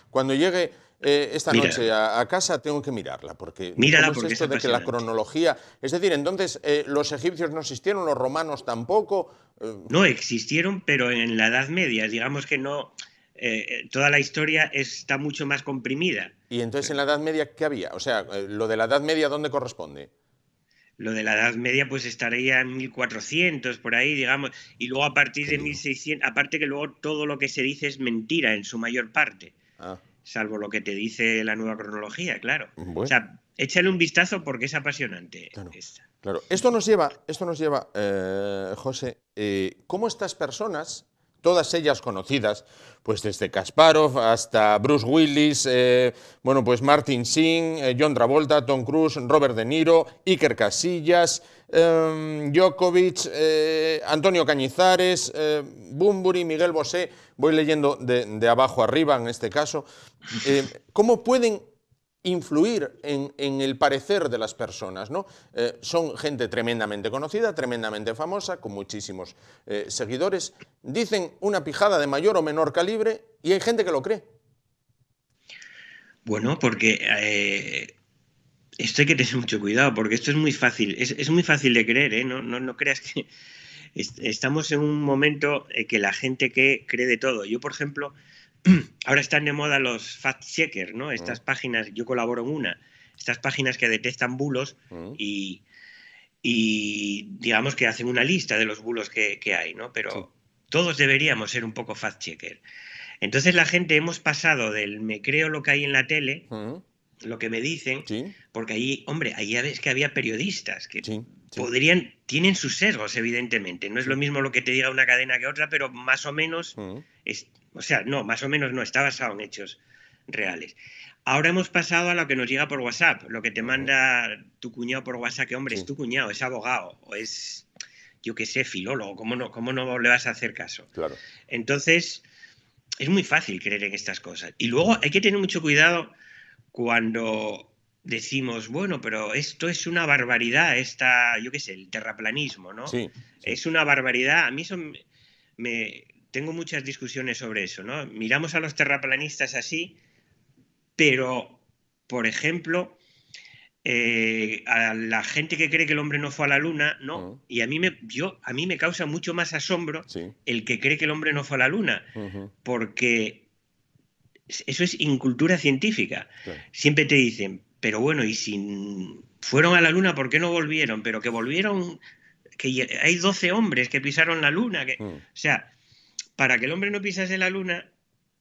Cuando llegue esta noche a casa tengo que mirarla, porque ¿cómo es esto de que la cronología? Es decir, entonces, ¿los egipcios no existieron, los romanos tampoco? No existieron, pero en la Edad Media, digamos que no... toda la historia está mucho más comprimida. Y entonces en la Edad Media, ¿qué había? O sea, lo de la Edad Media, ¿dónde corresponde? Lo de la Edad Media pues estaría en 1400, por ahí, digamos, y luego a partir de 1600, aparte que luego todo lo que se dice es mentira en su mayor parte, salvo lo que te dice la nueva cronología, claro. Bueno. O sea, échale un vistazo porque es apasionante. Claro, claro. Esto nos lleva, José, cómo estas personas, todas ellas conocidas, pues desde Kasparov hasta Bruce Willis, bueno, pues Martin Sheen, John Travolta, Tom Cruise, Robert De Niro, Iker Casillas, Djokovic, Antonio Cañizares, Bunbury, Miguel Bosé, voy leyendo de abajo arriba en este caso, ¿cómo pueden influir en el parecer de las personas, ¿no? Son gente tremendamente conocida, tremendamente famosa, con muchísimos seguidores, dicen una pijada de mayor o menor calibre y hay gente que lo cree. Bueno, porque esto hay que tener mucho cuidado, porque esto es muy fácil, es muy fácil de creer, ¿eh? No creas que estamos en un momento que la gente que cree de todo. Yo, por ejemplo, ahora están de moda los fact-checkers, ¿no? Estas páginas, yo colaboro en una, estas páginas que detectan bulos y digamos que hacen una lista de los bulos que hay, ¿no? Pero todos deberíamos ser un poco fact-checker. Entonces la gente hemos pasado del me creo lo que hay en la tele, lo que me dicen, porque ahí, hombre, ahí ya ves que había periodistas que tienen sus sesgos, evidentemente. No es lo mismo lo que te diga una cadena que otra, pero más o menos... O sea, no, más o menos no, está basado en hechos reales. Ahora hemos pasado a lo que nos llega por WhatsApp, lo que te manda tu cuñado por WhatsApp, que hombre, es tu cuñado, es abogado, o es, yo qué sé, filólogo, ¿cómo no le vas a hacer caso? Claro. Entonces, es muy fácil creer en estas cosas. Y luego hay que tener mucho cuidado cuando decimos, bueno, pero esto es una barbaridad, yo qué sé, el terraplanismo, ¿no? Es una barbaridad. A mí eso tengo muchas discusiones sobre eso, ¿no? Miramos a los terraplanistas así, pero, por ejemplo, a la gente que cree que el hombre no fue a la luna, no. Y a mí me causa mucho más asombro el que cree que el hombre no fue a la luna, porque eso es incultura científica. Siempre te dicen, pero bueno, y si fueron a la luna, ¿por qué no volvieron? Pero que volvieron, que hay 12 hombres que pisaron la luna. O sea, para que el hombre no pisase la luna,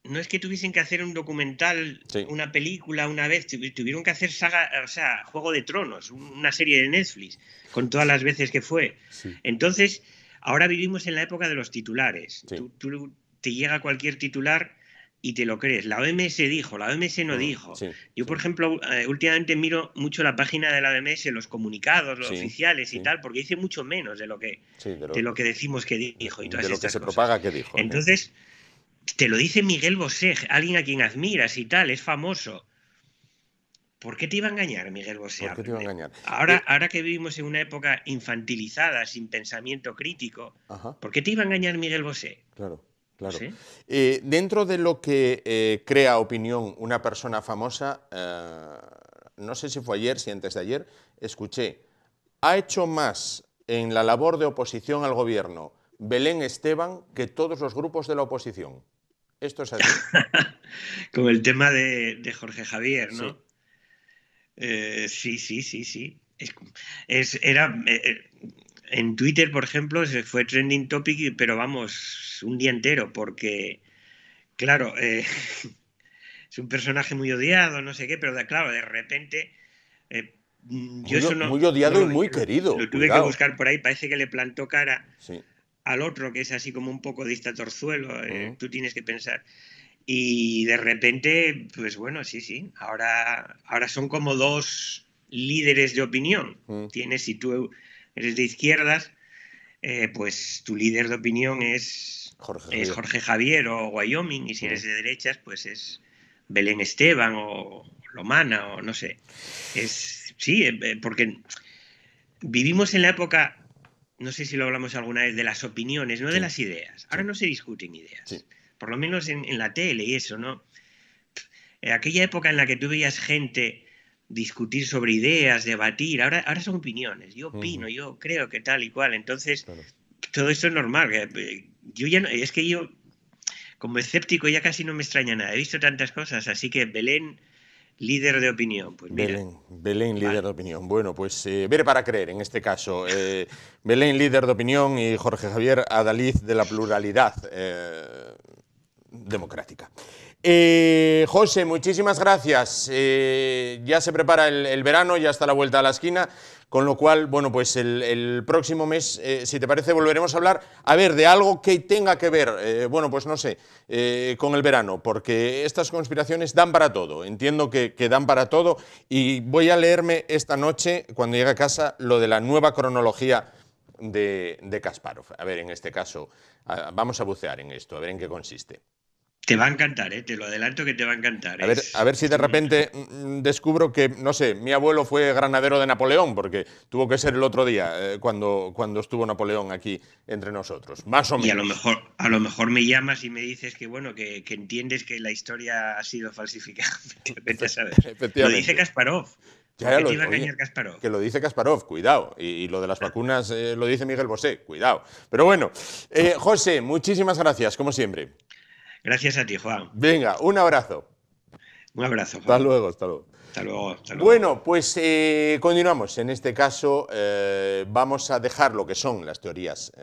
no es que tuviesen que hacer un documental, una película una vez, tuvieron que hacer saga, o sea, Juego de Tronos, una serie de Netflix, con todas las veces que fue. Entonces, ahora vivimos en la época de los titulares. Tú te llega cualquier titular y te lo crees. La OMS dijo, la OMS no dijo. Yo, por ejemplo, últimamente miro mucho la página de la OMS, los comunicados, los oficiales y tal, porque dice mucho menos de lo que decimos que dijo y todas de lo estas que se cosas. propaga que dijo. Entonces, te lo dice Miguel Bosé, alguien a quien admiras y tal, es famoso. ¿Por qué te iba a engañar Miguel Bosé? ¿Por qué te iba a engañar? Ahora que vivimos en una época infantilizada, sin pensamiento crítico, ¿por qué te iba a engañar Miguel Bosé? Claro. Claro. ¿Sí? Dentro de lo que crea opinión una persona famosa, no sé si fue ayer, si antes de ayer, escuché, ha hecho más en la labor de oposición al gobierno Belén Esteban que todos los grupos de la oposición. Esto es así. Con el tema de Jorge Javier, ¿no? Sí. En Twitter, por ejemplo, se fue trending topic, pero vamos, un día entero, porque, claro, es un personaje muy odiado, no sé qué, pero claro, de repente... muy odiado y muy querido. Lo tuve que buscar por ahí, parece que le plantó cara al otro, que es así como un poco dictatorzuelo, tú tienes que pensar. Y de repente, pues bueno, sí, ahora son como dos líderes de opinión. Si tú eres de izquierdas, pues tu líder de opinión es Jorge Javier o Wyoming, y si eres de derechas, pues es Belén Esteban o Lomana o no sé. Porque vivimos en la época, no sé si lo hablamos alguna vez, de las opiniones, no de las ideas. Ahora no se discuten ideas, por lo menos en la tele y eso, ¿no? Aquella época en la que tú veías gente discutir sobre ideas, debatir, ahora son opiniones. Yo opino, yo creo que tal y cual. Entonces, todo esto es normal. como escéptico ya casi no me extraña nada. He visto tantas cosas, así que Belén, líder de opinión. Pues mira. Belén, líder de opinión. Bueno, pues ver para creer en este caso. Belén, líder de opinión, y Jorge Javier, adalid de la pluralidad democrática. José, muchísimas gracias. Ya se prepara el verano, ya está a la vuelta a la esquina, con lo cual, bueno, pues el próximo mes, si te parece, volveremos a hablar, a ver, de algo que tenga que ver, bueno, pues no sé, con el verano, porque estas conspiraciones dan para todo, entiendo que dan para todo, y voy a leerme esta noche, cuando llegue a casa, lo de la nueva cronología de Kasparov. A ver, en este caso, vamos a bucear en esto, a ver en qué consiste. Te va a encantar, te lo adelanto que te va a encantar. A ver si de repente descubro que, no sé, mi abuelo fue granadero de Napoleón, porque tuvo que ser el otro día, cuando estuvo Napoleón aquí entre nosotros, más o menos. Y a lo mejor me llamas y me dices que, bueno, que entiendes que la historia ha sido falsificada. Vete a saber. Lo dice Kasparov. Ya ¿Qué te iba a engañar Kasparov? Que lo dice Kasparov, cuidado. Y lo de las vacunas lo dice Miguel Bosé, cuidado. Pero bueno, José, muchísimas gracias, como siempre. Gracias a ti, Juan. Venga, un abrazo. Un abrazo, Juan. Hasta luego, hasta luego. Hasta luego, hasta luego. Bueno, pues continuamos. En este caso vamos a dejar lo que son las teorías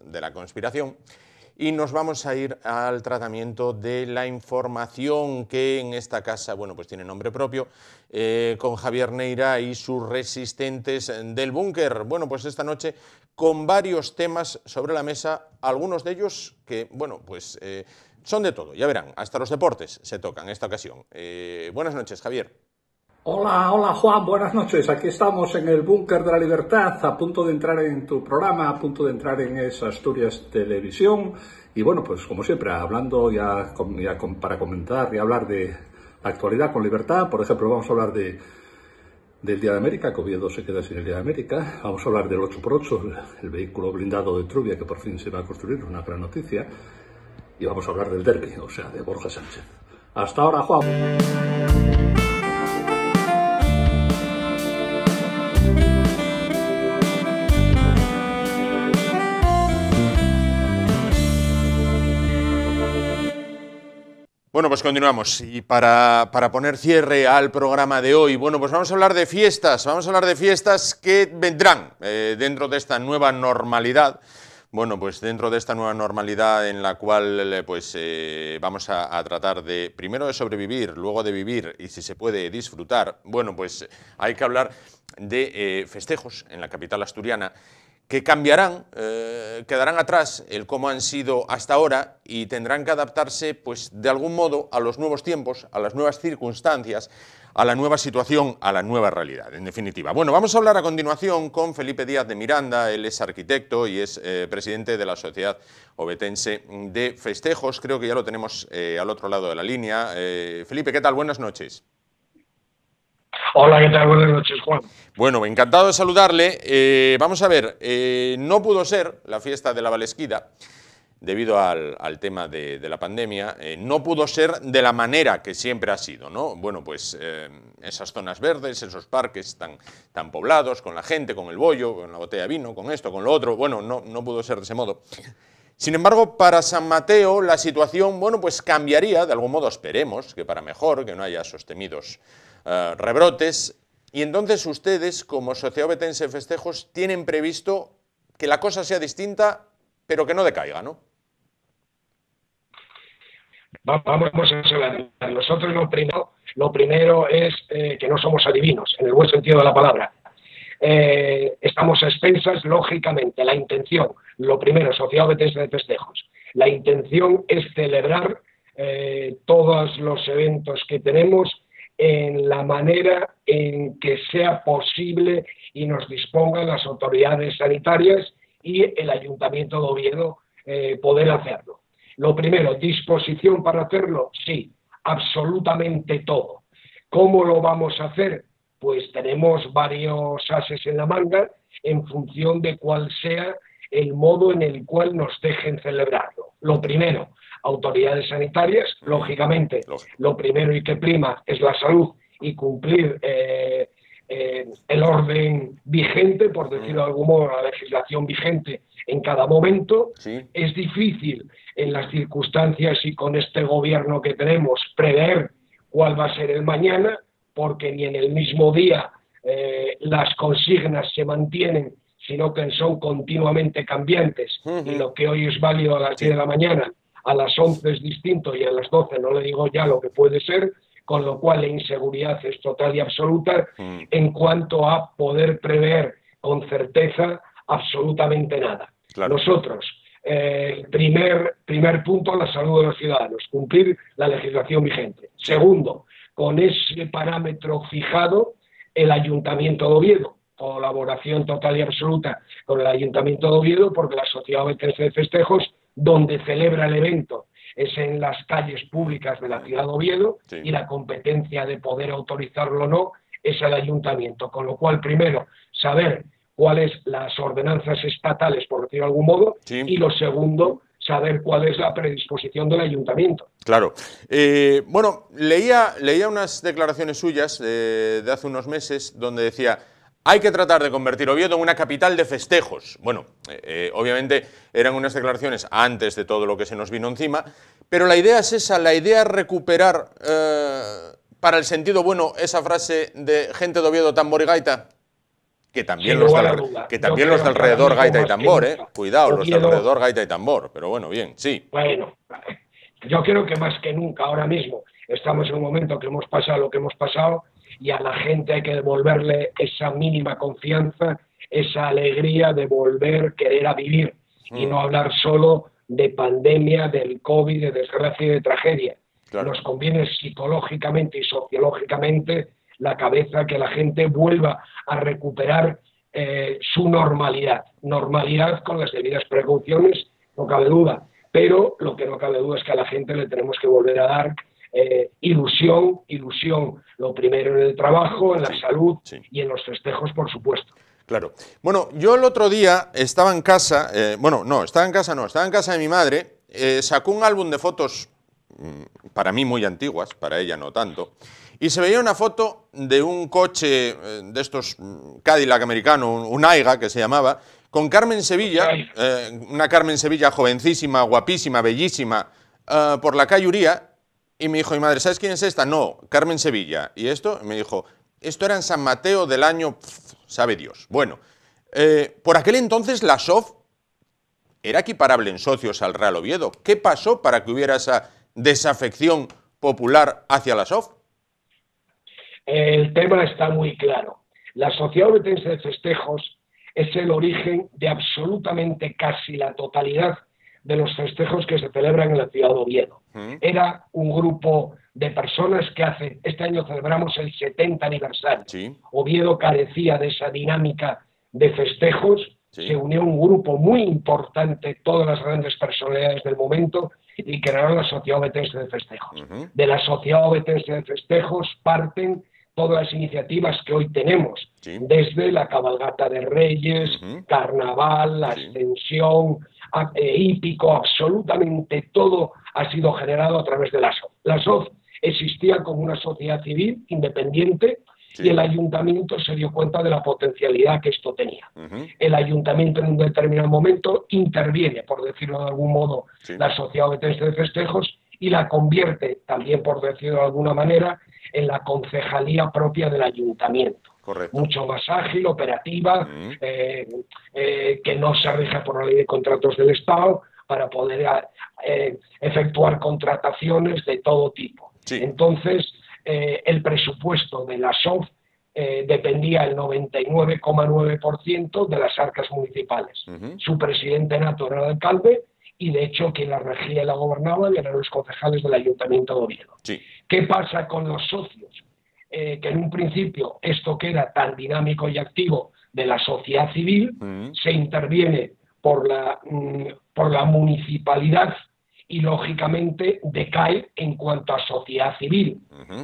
de la conspiración y nos vamos a ir al tratamiento de la información, que en esta casa, bueno, pues tiene nombre propio, con Javier Neira y sus resistentes del búnker. Bueno, pues esta noche con varios temas sobre la mesa, algunos de ellos que, bueno, pues son de todo, ya verán, hasta los deportes se tocan en esta ocasión. Buenas noches, Javier. Hola Juan, buenas noches. Aquí estamos en el Búnker de la Libertad, a punto de entrar en tu programa, a punto de entrar en esa Asturias Televisión. Y bueno, pues como siempre, hablando para comentar y hablar de la actualidad con libertad. Por ejemplo, vamos a hablar del Día de América, que Oviedo se queda sin el Día de América. Vamos a hablar del 8x8, el vehículo blindado de Trubia, que por fin se va a construir, una gran noticia. Y vamos a hablar del derbi, o sea, de Borja Sánchez. Hasta ahora, Juan. Bueno, pues continuamos. Y para poner cierre al programa de hoy, bueno, pues vamos a hablar de fiestas. Vamos a hablar de fiestas que vendrán dentro de esta nueva normalidad. Bueno, pues dentro de esta nueva normalidad en la cual pues vamos a tratar de, primero de sobrevivir, luego de vivir y si se puede disfrutar, bueno, pues hay que hablar de festejos en la capital asturiana que cambiarán, quedarán atrás el cómo han sido hasta ahora y tendrán que adaptarse pues de algún modo a los nuevos tiempos, a las nuevas circunstancias, a la nueva situación, a la nueva realidad, en definitiva. Bueno, vamos a hablar a continuación con Felipe Díaz de Miranda. Él es arquitecto y es presidente de la Sociedad Ovetense de Festejos. Creo que ya lo tenemos al otro lado de la línea. Felipe, ¿qué tal? Buenas noches. Hola, ¿qué tal? Buenas noches, Juan. Bueno, encantado de saludarle. Vamos a ver, no pudo ser la fiesta de la Valesquida debido al tema de la pandemia, no pudo ser de la manera que siempre ha sido, ¿no? Bueno, pues esas zonas verdes, esos parques tan poblados, con la gente, con el bollo, con la botella de vino, con esto, con lo otro, bueno, no pudo ser de ese modo. Sin embargo, para San Mateo la situación, bueno, pues cambiaría, de algún modo esperemos, que para mejor, que no haya esos temidos rebrotes, y entonces ustedes, como Sociedad Ovetense de Festejos, tienen previsto que la cosa sea distinta, pero que no decaiga, ¿no? Vamos a ser. Nosotros lo primero es que no somos adivinos, en el buen sentido de la palabra. Estamos a expensas, lógicamente. La intención, lo primero, Sociedad Ovetense de Festejos, la intención es celebrar todos los eventos que tenemos en la manera en que sea posible y nos dispongan las autoridades sanitarias y el Ayuntamiento de Oviedo poder hacerlo. Lo primero, disposición para hacerlo, sí, absolutamente todo. ¿Cómo lo vamos a hacer? Pues tenemos varios ases en la manga en función de cuál sea el modo en el cual nos dejen celebrarlo. Lo primero, autoridades sanitarias, lógicamente, lo primero y que prima es la salud y cumplir el orden vigente, por decirlo de algún modo, la legislación vigente en cada momento. Sí. Es difícil en las circunstancias y con este gobierno que tenemos prever cuál va a ser el mañana, porque ni en el mismo día las consignas se mantienen, sino que son continuamente cambiantes, y lo que hoy es válido a las 10 de la mañana, a las 11 es distinto y a las 12 no le digo ya lo que puede ser, con lo cual la inseguridad es total y absoluta en cuanto a poder prever con certeza absolutamente nada. Claro. Nosotros, primer punto, la salud de los ciudadanos, cumplir la legislación vigente. Segundo, con ese parámetro fijado, el Ayuntamiento de Oviedo, colaboración total y absoluta con el Ayuntamiento de Oviedo, porque la Sociedad Ovetense de Festejos, donde celebra el evento, es en las calles públicas de la ciudad de Oviedo, sí, y la competencia de poder autorizarlo o no es el Ayuntamiento. Con lo cual, primero, saber cuáles las ordenanzas estatales, por decirlo de algún modo, sí, y lo segundo, saber cuál es la predisposición del Ayuntamiento. Claro. Bueno, leía unas declaraciones suyas de hace unos meses donde decía: hay que tratar de convertir Oviedo en una capital de festejos. Bueno, obviamente eran unas declaraciones antes de todo lo que se nos vino encima, pero la idea es esa, la idea es recuperar, para el sentido bueno, esa frase de gente de Oviedo, tambor y gaita, que también los de alrededor gaita y tambor, cuidado, Oviedo, los de alrededor gaita y tambor, pero bueno, bien, sí. Bueno, yo creo que más que nunca ahora mismo estamos en un momento que hemos pasado lo que hemos pasado, y a la gente hay que devolverle esa mínima confianza, esa alegría de volver a querer a vivir, y no hablar solo de pandemia, del COVID, de desgracia y de tragedia. Claro. Nos conviene psicológicamente y sociológicamente la cabeza, que la gente vuelva a recuperar su normalidad con las debidas precauciones, no cabe duda, pero lo que no cabe duda es que a la gente le tenemos que volver a dar ilusión, lo primero en el trabajo, en la salud y en los festejos, por supuesto. Claro. Bueno, yo el otro día estaba en casa, estaba en casa de mi madre, sacó un álbum de fotos, para mí muy antiguas, para ella no tanto, y se veía una foto de un coche de estos Cadillac americano, un Aiga que se llamaba, con Carmen Sevilla, una Carmen Sevilla jovencísima, guapísima, bellísima, por la calle Uría. Y me dijo mi madre: ¿sabes quién es esta? No, Carmen Sevilla. ¿Y esto? Y me dijo: esto era en San Mateo del año, sabe Dios. Bueno, por aquel entonces la SOF era equiparable en socios al Real Oviedo. ¿Qué pasó para que hubiera esa desafección popular hacia la SOF? El tema está muy claro. La Sociedad Ovetense de Festejos es el origen de absolutamente casi la totalidad de los festejos que se celebran en la ciudad de Oviedo. Era un grupo de personas que este año celebramos el 70 aniversario. Sí. Oviedo carecía de esa dinámica de festejos, se unió un grupo muy importante, todas las grandes personalidades del momento, y crearon la Sociedad Ovetense de Festejos. De la Sociedad Ovetense de Festejos parten todas las iniciativas que hoy tenemos, desde la cabalgata de Reyes, carnaval, la ascensión, hípico, absolutamente todo ha sido generado a través de la SOF. La SOF existía como una sociedad civil independiente y el ayuntamiento se dio cuenta de la potencialidad que esto tenía. El ayuntamiento en un determinado momento interviene, por decirlo de algún modo, la Sociedad Ovetense de Festejos, y la convierte, también por decirlo de alguna manera, en la concejalía propia del ayuntamiento. Correcto. Mucho más ágil, operativa, que no se rige por la ley de contratos del Estado, para poder efectuar contrataciones de todo tipo. Entonces, el presupuesto de la SOF dependía el 99,9% de las arcas municipales. Su presidente nato era el alcalde, y de hecho quien la regía y la gobernaba eran los concejales del Ayuntamiento de Oviedo. ¿Qué pasa con los socios? Que en un principio esto que era tan dinámico y activo de la sociedad civil, se interviene por la municipalidad y lógicamente decae en cuanto a sociedad civil.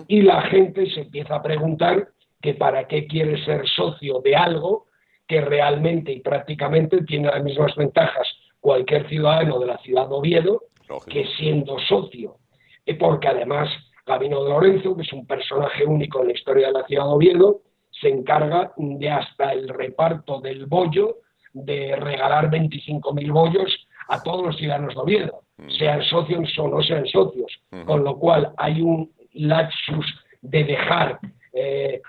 Y la gente se empieza a preguntar que para qué quiere ser socio de algo que realmente y prácticamente tiene las mismas ventajas cualquier ciudadano de la ciudad de Oviedo, que siendo socio, porque además Gabino de Lorenzo, que es un personaje único en la historia de la ciudad de Oviedo, se encarga de hasta el reparto del bollo, de regalar 25.000 bollos a todos los ciudadanos de Oviedo, sean socios o no sean socios, con lo cual hay un lapsus de dejar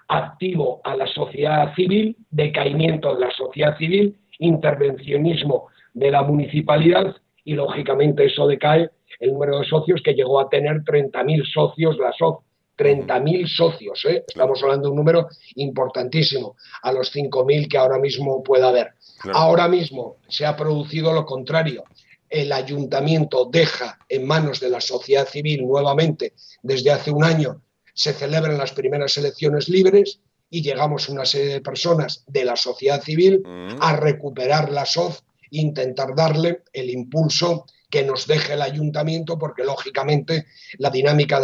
activo a la sociedad civil, decaimiento de la sociedad civil, intervencionismo de la municipalidad y lógicamente eso decae el número de socios que llegó a tener 30.000 socios la SOF. 30.000 socios, estamos hablando de un número importantísimo, a los 5.000 que ahora mismo pueda haber. Claro. Ahora mismo se ha producido lo contrario. El ayuntamiento deja en manos de la sociedad civil nuevamente, desde hace un año, se celebran las primeras elecciones libres y llegamos una serie de personas de la sociedad civil a recuperar la SOF e intentar darle el impulso que nos deje el ayuntamiento, porque lógicamente la dinámica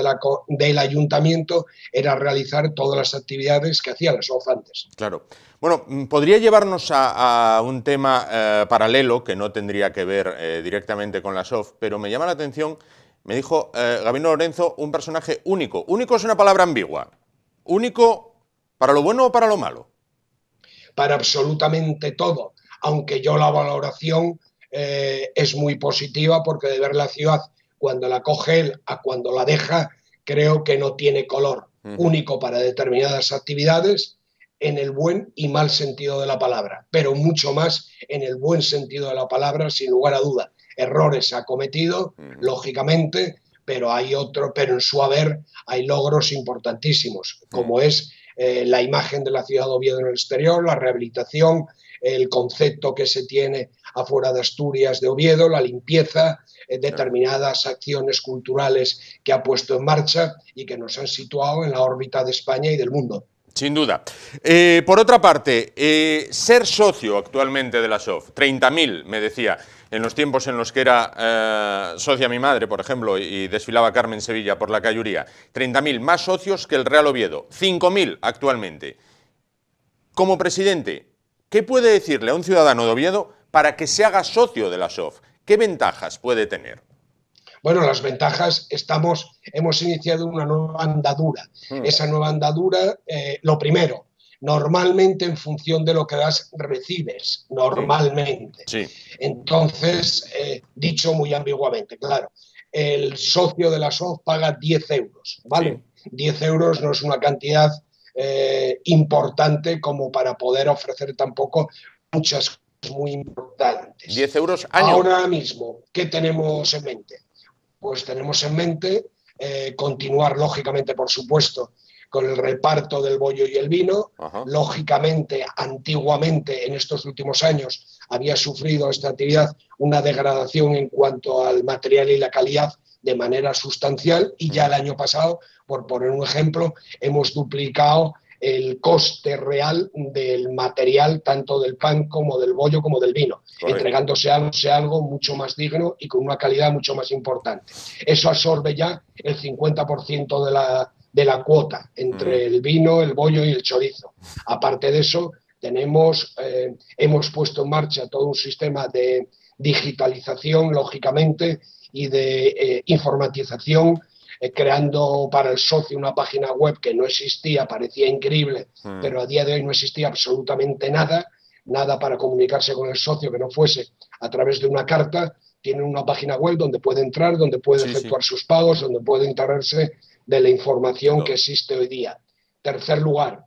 del ayuntamiento era realizar todas las actividades que hacía la SOF antes. Claro. Bueno, podría llevarnos a un tema paralelo que no tendría que ver directamente con la SOF, pero me llama la atención, me dijo Gabino Lorenzo, un personaje único. Único es una palabra ambigua. Único para lo bueno o para lo malo. Para absolutamente todo, aunque yo la valoración es muy positiva, porque de ver la ciudad cuando la coge él a cuando la deja, creo que no tiene color. Único para determinadas actividades, en el buen y mal sentido de la palabra, pero mucho más en el buen sentido de la palabra, sin lugar a duda. Errores ha cometido, lógicamente, pero en su haber hay logros importantísimos, como es la imagen de la ciudad de Oviedo en el exterior, la rehabilitación, el concepto que se tiene afuera de Asturias de Oviedo, la limpieza, determinadas acciones culturales que ha puesto en marcha y que nos han situado en la órbita de España y del mundo. Sin duda. Por otra parte, ser socio actualmente de la SOF, 30.000, me decía, en los tiempos en los que era socia mi madre, por ejemplo, y desfilaba Carmen Sevilla por la Cayuría, 30.000 más socios que el Real Oviedo, 5.000 actualmente. Como presidente, ¿qué puede decirle a un ciudadano de Oviedo para que se haga socio de la SOF? ¿Qué ventajas puede tener? Bueno, las ventajas, hemos iniciado una nueva andadura. Esa nueva andadura, lo primero, normalmente en función de lo que das, recibes, normalmente. Sí. Entonces, dicho muy ambiguamente, claro, el socio de la SOF paga 10 euros, ¿vale? Sí. 10 euros no es una cantidad importante como para poder ofrecer tampoco muchas cosas muy importantes. 10 euros año. Ahora mismo, ¿qué tenemos en mente? Pues tenemos en mente continuar, lógicamente, por supuesto, con el reparto del bollo y el vino. Ajá. Lógicamente, antiguamente, en estos últimos años, había sufrido esta actividad una degradación en cuanto al material y la calidad de manera sustancial, y ya el año pasado, por poner un ejemplo, hemos duplicado el coste real del material, tanto del pan como del bollo como del vino, entregándose algo mucho más digno y con una calidad mucho más importante. Eso absorbe ya el 50% de la cuota entre el vino, el bollo y el chorizo. Aparte de eso, hemos puesto en marcha todo un sistema de digitalización, lógicamente, y de informatización, creando para el socio una página web que no existía, parecía increíble, pero a día de hoy no existía absolutamente nada para comunicarse con el socio que no fuese a través de una carta. Tiene una página web donde puede entrar, donde puede efectuar sus pagos, donde puede enterarse de la información que existe hoy día. Tercer lugar,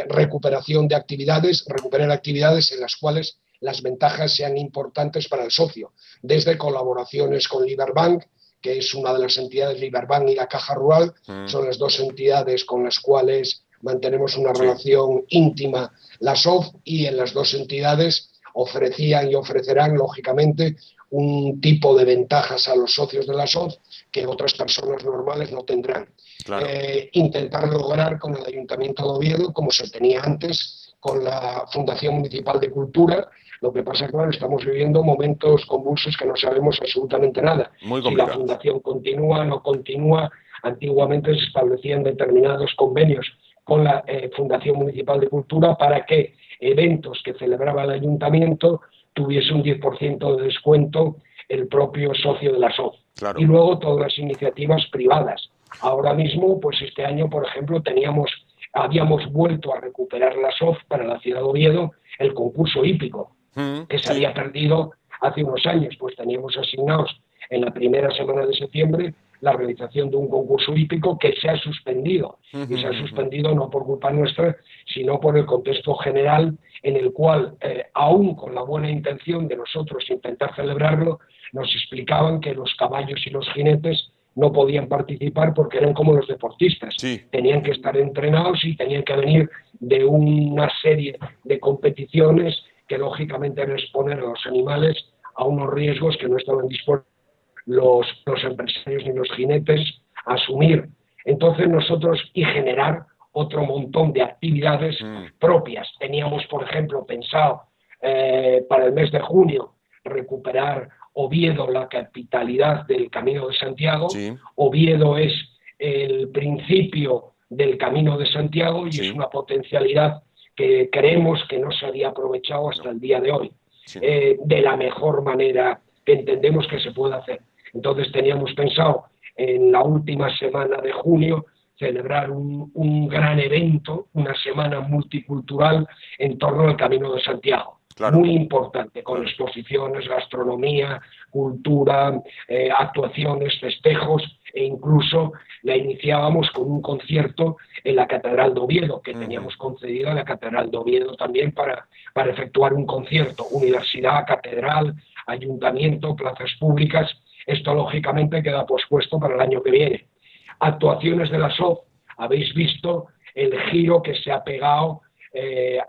recuperación de actividades, recuperar actividades en las cuales las ventajas sean importantes para el socio, desde colaboraciones con Liberbank, que es una de las entidades, Liberbank y la Caja Rural, son las dos entidades con las cuales mantenemos una relación íntima la SOF, y en las dos entidades ofrecían y ofrecerán, lógicamente, un tipo de ventajas a los socios de la SOF que otras personas normales no tendrán. Claro. Intentar lograr con el Ayuntamiento de Oviedo, como se tenía antes, con la Fundación Municipal de Cultura. Lo que pasa es que claro, estamos viviendo momentos convulsos que no sabemos absolutamente nada. Muy si la fundación continúa, no continúa. Antiguamente se establecían determinados convenios con la Fundación Municipal de Cultura para que eventos que celebraba el Ayuntamiento tuviese un 10% de descuento el propio socio de la SOF. Claro. Y luego todas las iniciativas privadas. Ahora mismo, pues este año, por ejemplo, teníamos habíamos vuelto a recuperar la SOF para la ciudad de Oviedo, el concurso hípico, que se había perdido hace unos años. Pues teníamos asignados en la primera semana de septiembre la realización de un concurso hípico que se ha suspendido. Y se ha suspendido no por culpa nuestra, sino por el contexto general en el cual, aún con la buena intención de nosotros intentar celebrarlo, nos explicaban que los caballos y los jinetes no podían participar porque eran como los deportistas. Tenían que estar entrenados y tenían que venir de una serie de competiciones que lógicamente eran exponer a los animales a unos riesgos que no estaban dispuestos los empresarios ni los jinetes a asumir. Entonces nosotros, y generar otro montón de actividades propias. Teníamos, por ejemplo, pensado para el mes de junio recuperar Oviedo, la capitalidad del Camino de Santiago. Oviedo es el principio del Camino de Santiago y es una potencialidad que creemos que no se había aprovechado hasta el día de hoy, de la mejor manera que entendemos que se puede hacer. Entonces teníamos pensado en la última semana de junio celebrar un gran evento, una semana multicultural en torno al Camino de Santiago. Muy importante, con exposiciones, gastronomía, cultura, actuaciones, festejos, e incluso la iniciábamos con un concierto en la Catedral de Oviedo, que teníamos concedido a la Catedral de Oviedo también para efectuar un concierto. Universidad, catedral, ayuntamiento, plazas públicas. Esto lógicamente queda pospuesto para el año que viene. Actuaciones de la SOF, habéis visto el giro que se ha pegado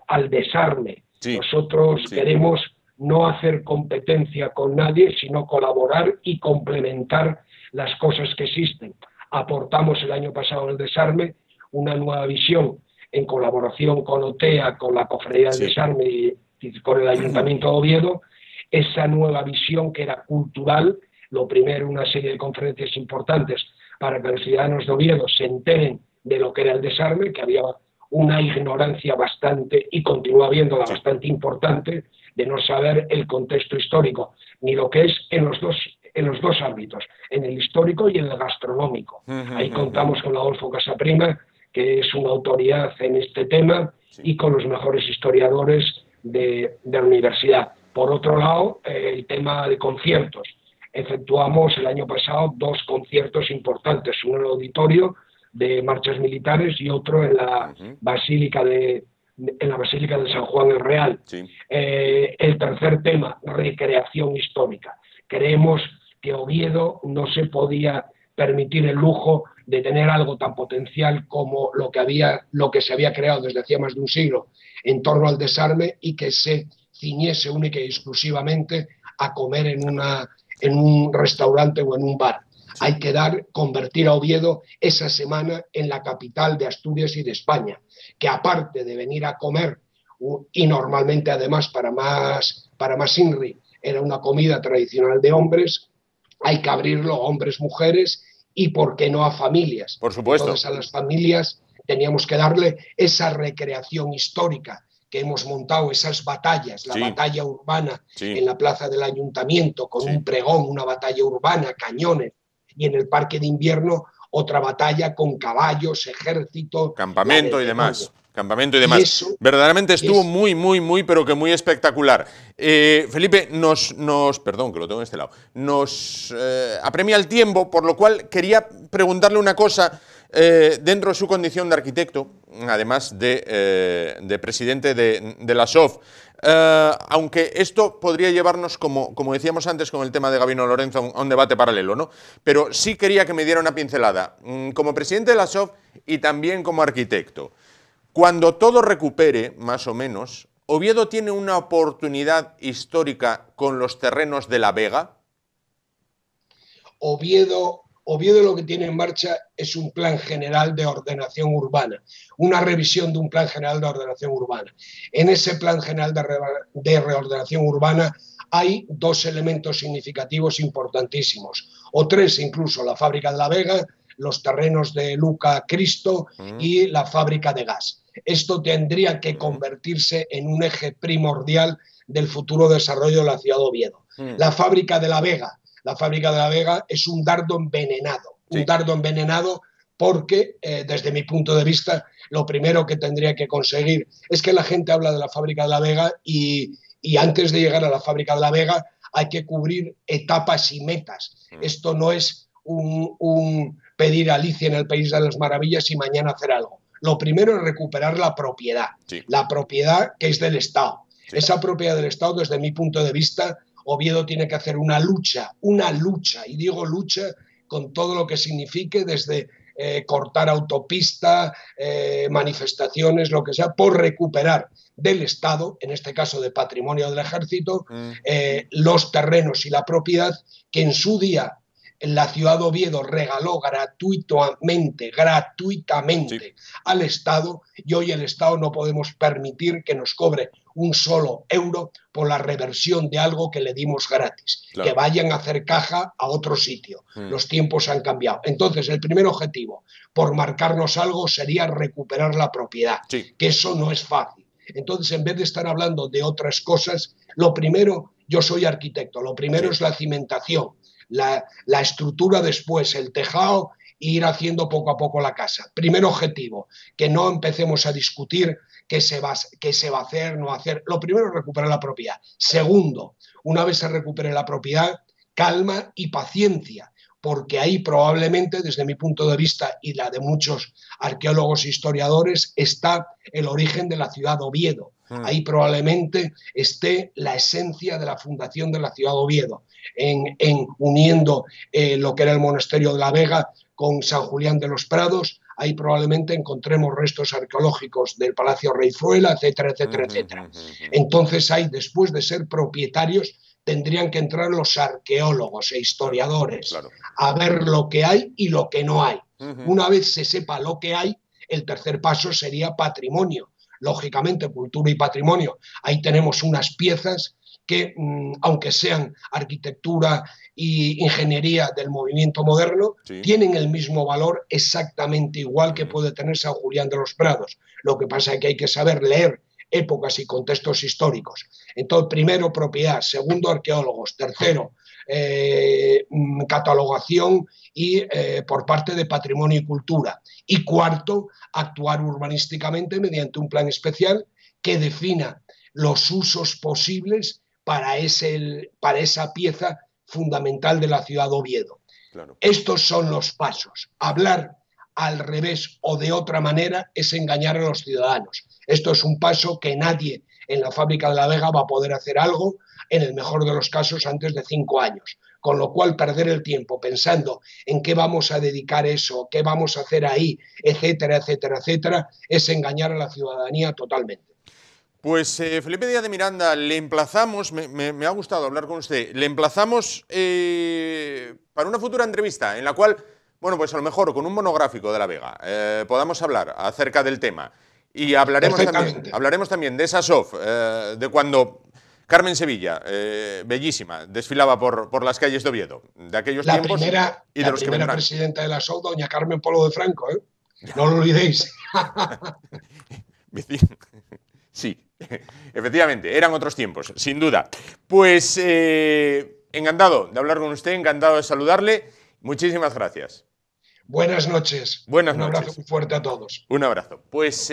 al desarme. Nosotros queremos no hacer competencia con nadie, sino colaborar y complementar las cosas que existen. Aportamos el año pasado en el desarme una nueva visión en colaboración con OTEA, con la Cofradía del Desarme y con el Ayuntamiento de Oviedo, esa nueva visión que era cultural. Lo primero, una serie de conferencias importantes para que los ciudadanos de Oviedo se enteren de lo que era el desarme, que había una ignorancia bastante, y continúa habiéndola bastante importante, de no saber el contexto histórico, ni lo que es en los dos ámbitos, en el histórico y en el gastronómico. Ahí contamos con Adolfo Casaprima, que es una autoridad en este tema, y con los mejores historiadores de la universidad. Por otro lado, el tema de conciertos. Efectuamos el año pasado 2 conciertos importantes, uno en el auditorio de marchas militares y otro en la Basílica de San Juan el Real. El tercer tema, recreación histórica. Creemos que Oviedo no se podía permitir el lujo de tener algo tan potencial como lo que se había creado desde hacía más de un siglo en torno al desarme, y que se ciñese única y exclusivamente a comer en un restaurante o en un bar. Hay que convertir a Oviedo esa semana en la capital de Asturias y de España, que aparte de venir a comer, y normalmente además para más INRI, era una comida tradicional de hombres, hay que abrirlo a hombres, mujeres y, ¿por qué no, a familias? Por supuesto. Entonces a las familias teníamos que darle esa recreación histórica que hemos montado, esas batallas, la batalla urbana en la plaza del Ayuntamiento, con un pregón, una batalla urbana, cañones, y en el parque de invierno otra batalla con caballos, ejército, campamento y demás. Verdaderamente estuvo muy, pero que muy espectacular. Felipe, perdón, que lo tengo en este lado, nos apremia el tiempo, por lo cual quería preguntarle una cosa, dentro de su condición de arquitecto, además de presidente de la SOF. Aunque esto podría llevarnos, como decíamos antes con el tema de Gabino Lorenzo, a un debate paralelo, ¿no? Pero sí quería que me diera una pincelada, como presidente de la SOF y también como arquitecto. Cuando todo recupere, más o menos, ¿Oviedo tiene una oportunidad histórica con los terrenos de la Vega? Oviedo lo que tiene en marcha es un plan general de ordenación urbana, una revisión de un plan general de ordenación urbana. En ese plan general de reordenación urbana hay 2 elementos significativos importantísimos, o 3 incluso: la fábrica de la Vega, los terrenos de Luca Cristo y la fábrica de gas. Esto tendría que convertirse en un eje primordial del futuro desarrollo de la ciudad de Oviedo. La fábrica de la Vega es un dardo envenenado, porque desde mi punto de vista lo primero que tendría que conseguir es que la gente habla de la fábrica de La Vega y antes de llegar a la fábrica de La Vega hay que cubrir etapas y metas. Esto no es un pedir Alicia en el País de las Maravillas y mañana hacer algo. Lo primero es recuperar la propiedad, la propiedad que es del Estado. Esa propiedad del Estado, desde mi punto de vista, Oviedo tiene que hacer una lucha, y digo lucha con todo lo que signifique, desde cortar autopista, manifestaciones, lo que sea, por recuperar del Estado, en este caso de patrimonio del Ejército, los terrenos y la propiedad que en su día la ciudad de Oviedo regaló gratuitamente al Estado, y hoy el Estado no podemos permitir que nos cobre un solo euro por la reversión de algo que le dimos gratis. Claro. Que vayan a hacer caja a otro sitio. Los tiempos han cambiado. Entonces, el primer objetivo, por marcarnos algo, sería recuperar la propiedad, que eso no es fácil. Entonces, en vez de estar hablando de otras cosas, lo primero, yo soy arquitecto, lo primero es la cimentación, la estructura después, el tejado, e ir haciendo poco a poco la casa. Primer objetivo, que no empecemos a discutir qué se va a hacer, no hacer. Lo primero es recuperar la propiedad. Segundo, una vez se recupere la propiedad, calma y paciencia, porque ahí probablemente, desde mi punto de vista y la de muchos arqueólogos e historiadores, está el origen de la ciudad de Oviedo. Ahí probablemente esté la esencia de la fundación de la ciudad de Oviedo, en uniendo lo que era el monasterio de La Vega con San Julián de los Prados. Ahí probablemente encontremos restos arqueológicos del Palacio Rey Fruela, etcétera, etcétera, etcétera. Entonces ahí, después de ser propietarios, tendrían que entrar los arqueólogos e historiadores a ver lo que hay y lo que no hay. Una vez se sepa lo que hay, el tercer paso sería patrimonio. Lógicamente, cultura y patrimonio. Ahí tenemos unas piezas que, aunque sean arquitectura y ingeniería del movimiento moderno, tienen el mismo valor exactamente igual que puede tener San Julián de los Prados. Lo que pasa es que hay que saber leer épocas y contextos históricos. Entonces, primero, propiedad. Segundo, arqueólogos. Tercero, catalogación y por parte de patrimonio y cultura. Y cuarto, actuar urbanísticamente mediante un plan especial que defina los usos posibles para esa pieza fundamental de la ciudad de Oviedo. Estos son los pasos. Hablar al revés o de otra manera es engañar a los ciudadanos. Esto es un paso que nadie en la fábrica de La Vega va a poder hacer algo, en el mejor de los casos, antes de 5 años. Con lo cual, perder el tiempo pensando en qué vamos a dedicar eso, qué vamos a hacer ahí, etcétera, etcétera, etcétera, es engañar a la ciudadanía totalmente. Pues Felipe Díaz de Miranda, le emplazamos, me ha gustado hablar con usted, le emplazamos para una futura entrevista en la cual, bueno, pues a lo mejor con un monográfico de La Vega podamos hablar acerca del tema y hablaremos también de esa SOF, de cuando Carmen Sevilla, bellísima, desfilaba por las calles de Oviedo, de aquellos tiempos y de los que vendrán. La primera presidenta de la SOF, doña Carmen Polo de Franco, no lo olvidéis. Sí, efectivamente, eran otros tiempos, sin duda. Pues encantado de hablar con usted, encantado de saludarle. Muchísimas gracias. Buenas noches. Buenas noches. Un abrazo muy fuerte a todos. Un abrazo. Pues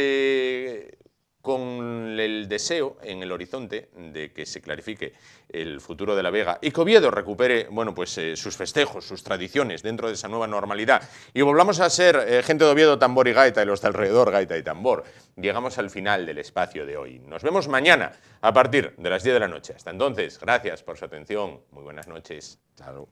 con el deseo en el horizonte de que se clarifique el futuro de La Vega y que Oviedo recupere, bueno, pues sus festejos, sus tradiciones dentro de esa nueva normalidad y volvamos a ser gente de Oviedo, tambor y gaita y los de alrededor, gaita y tambor. Llegamos al final del espacio de hoy. Nos vemos mañana a partir de las 10 de la noche. Hasta entonces, gracias por su atención. Muy buenas noches. Chao.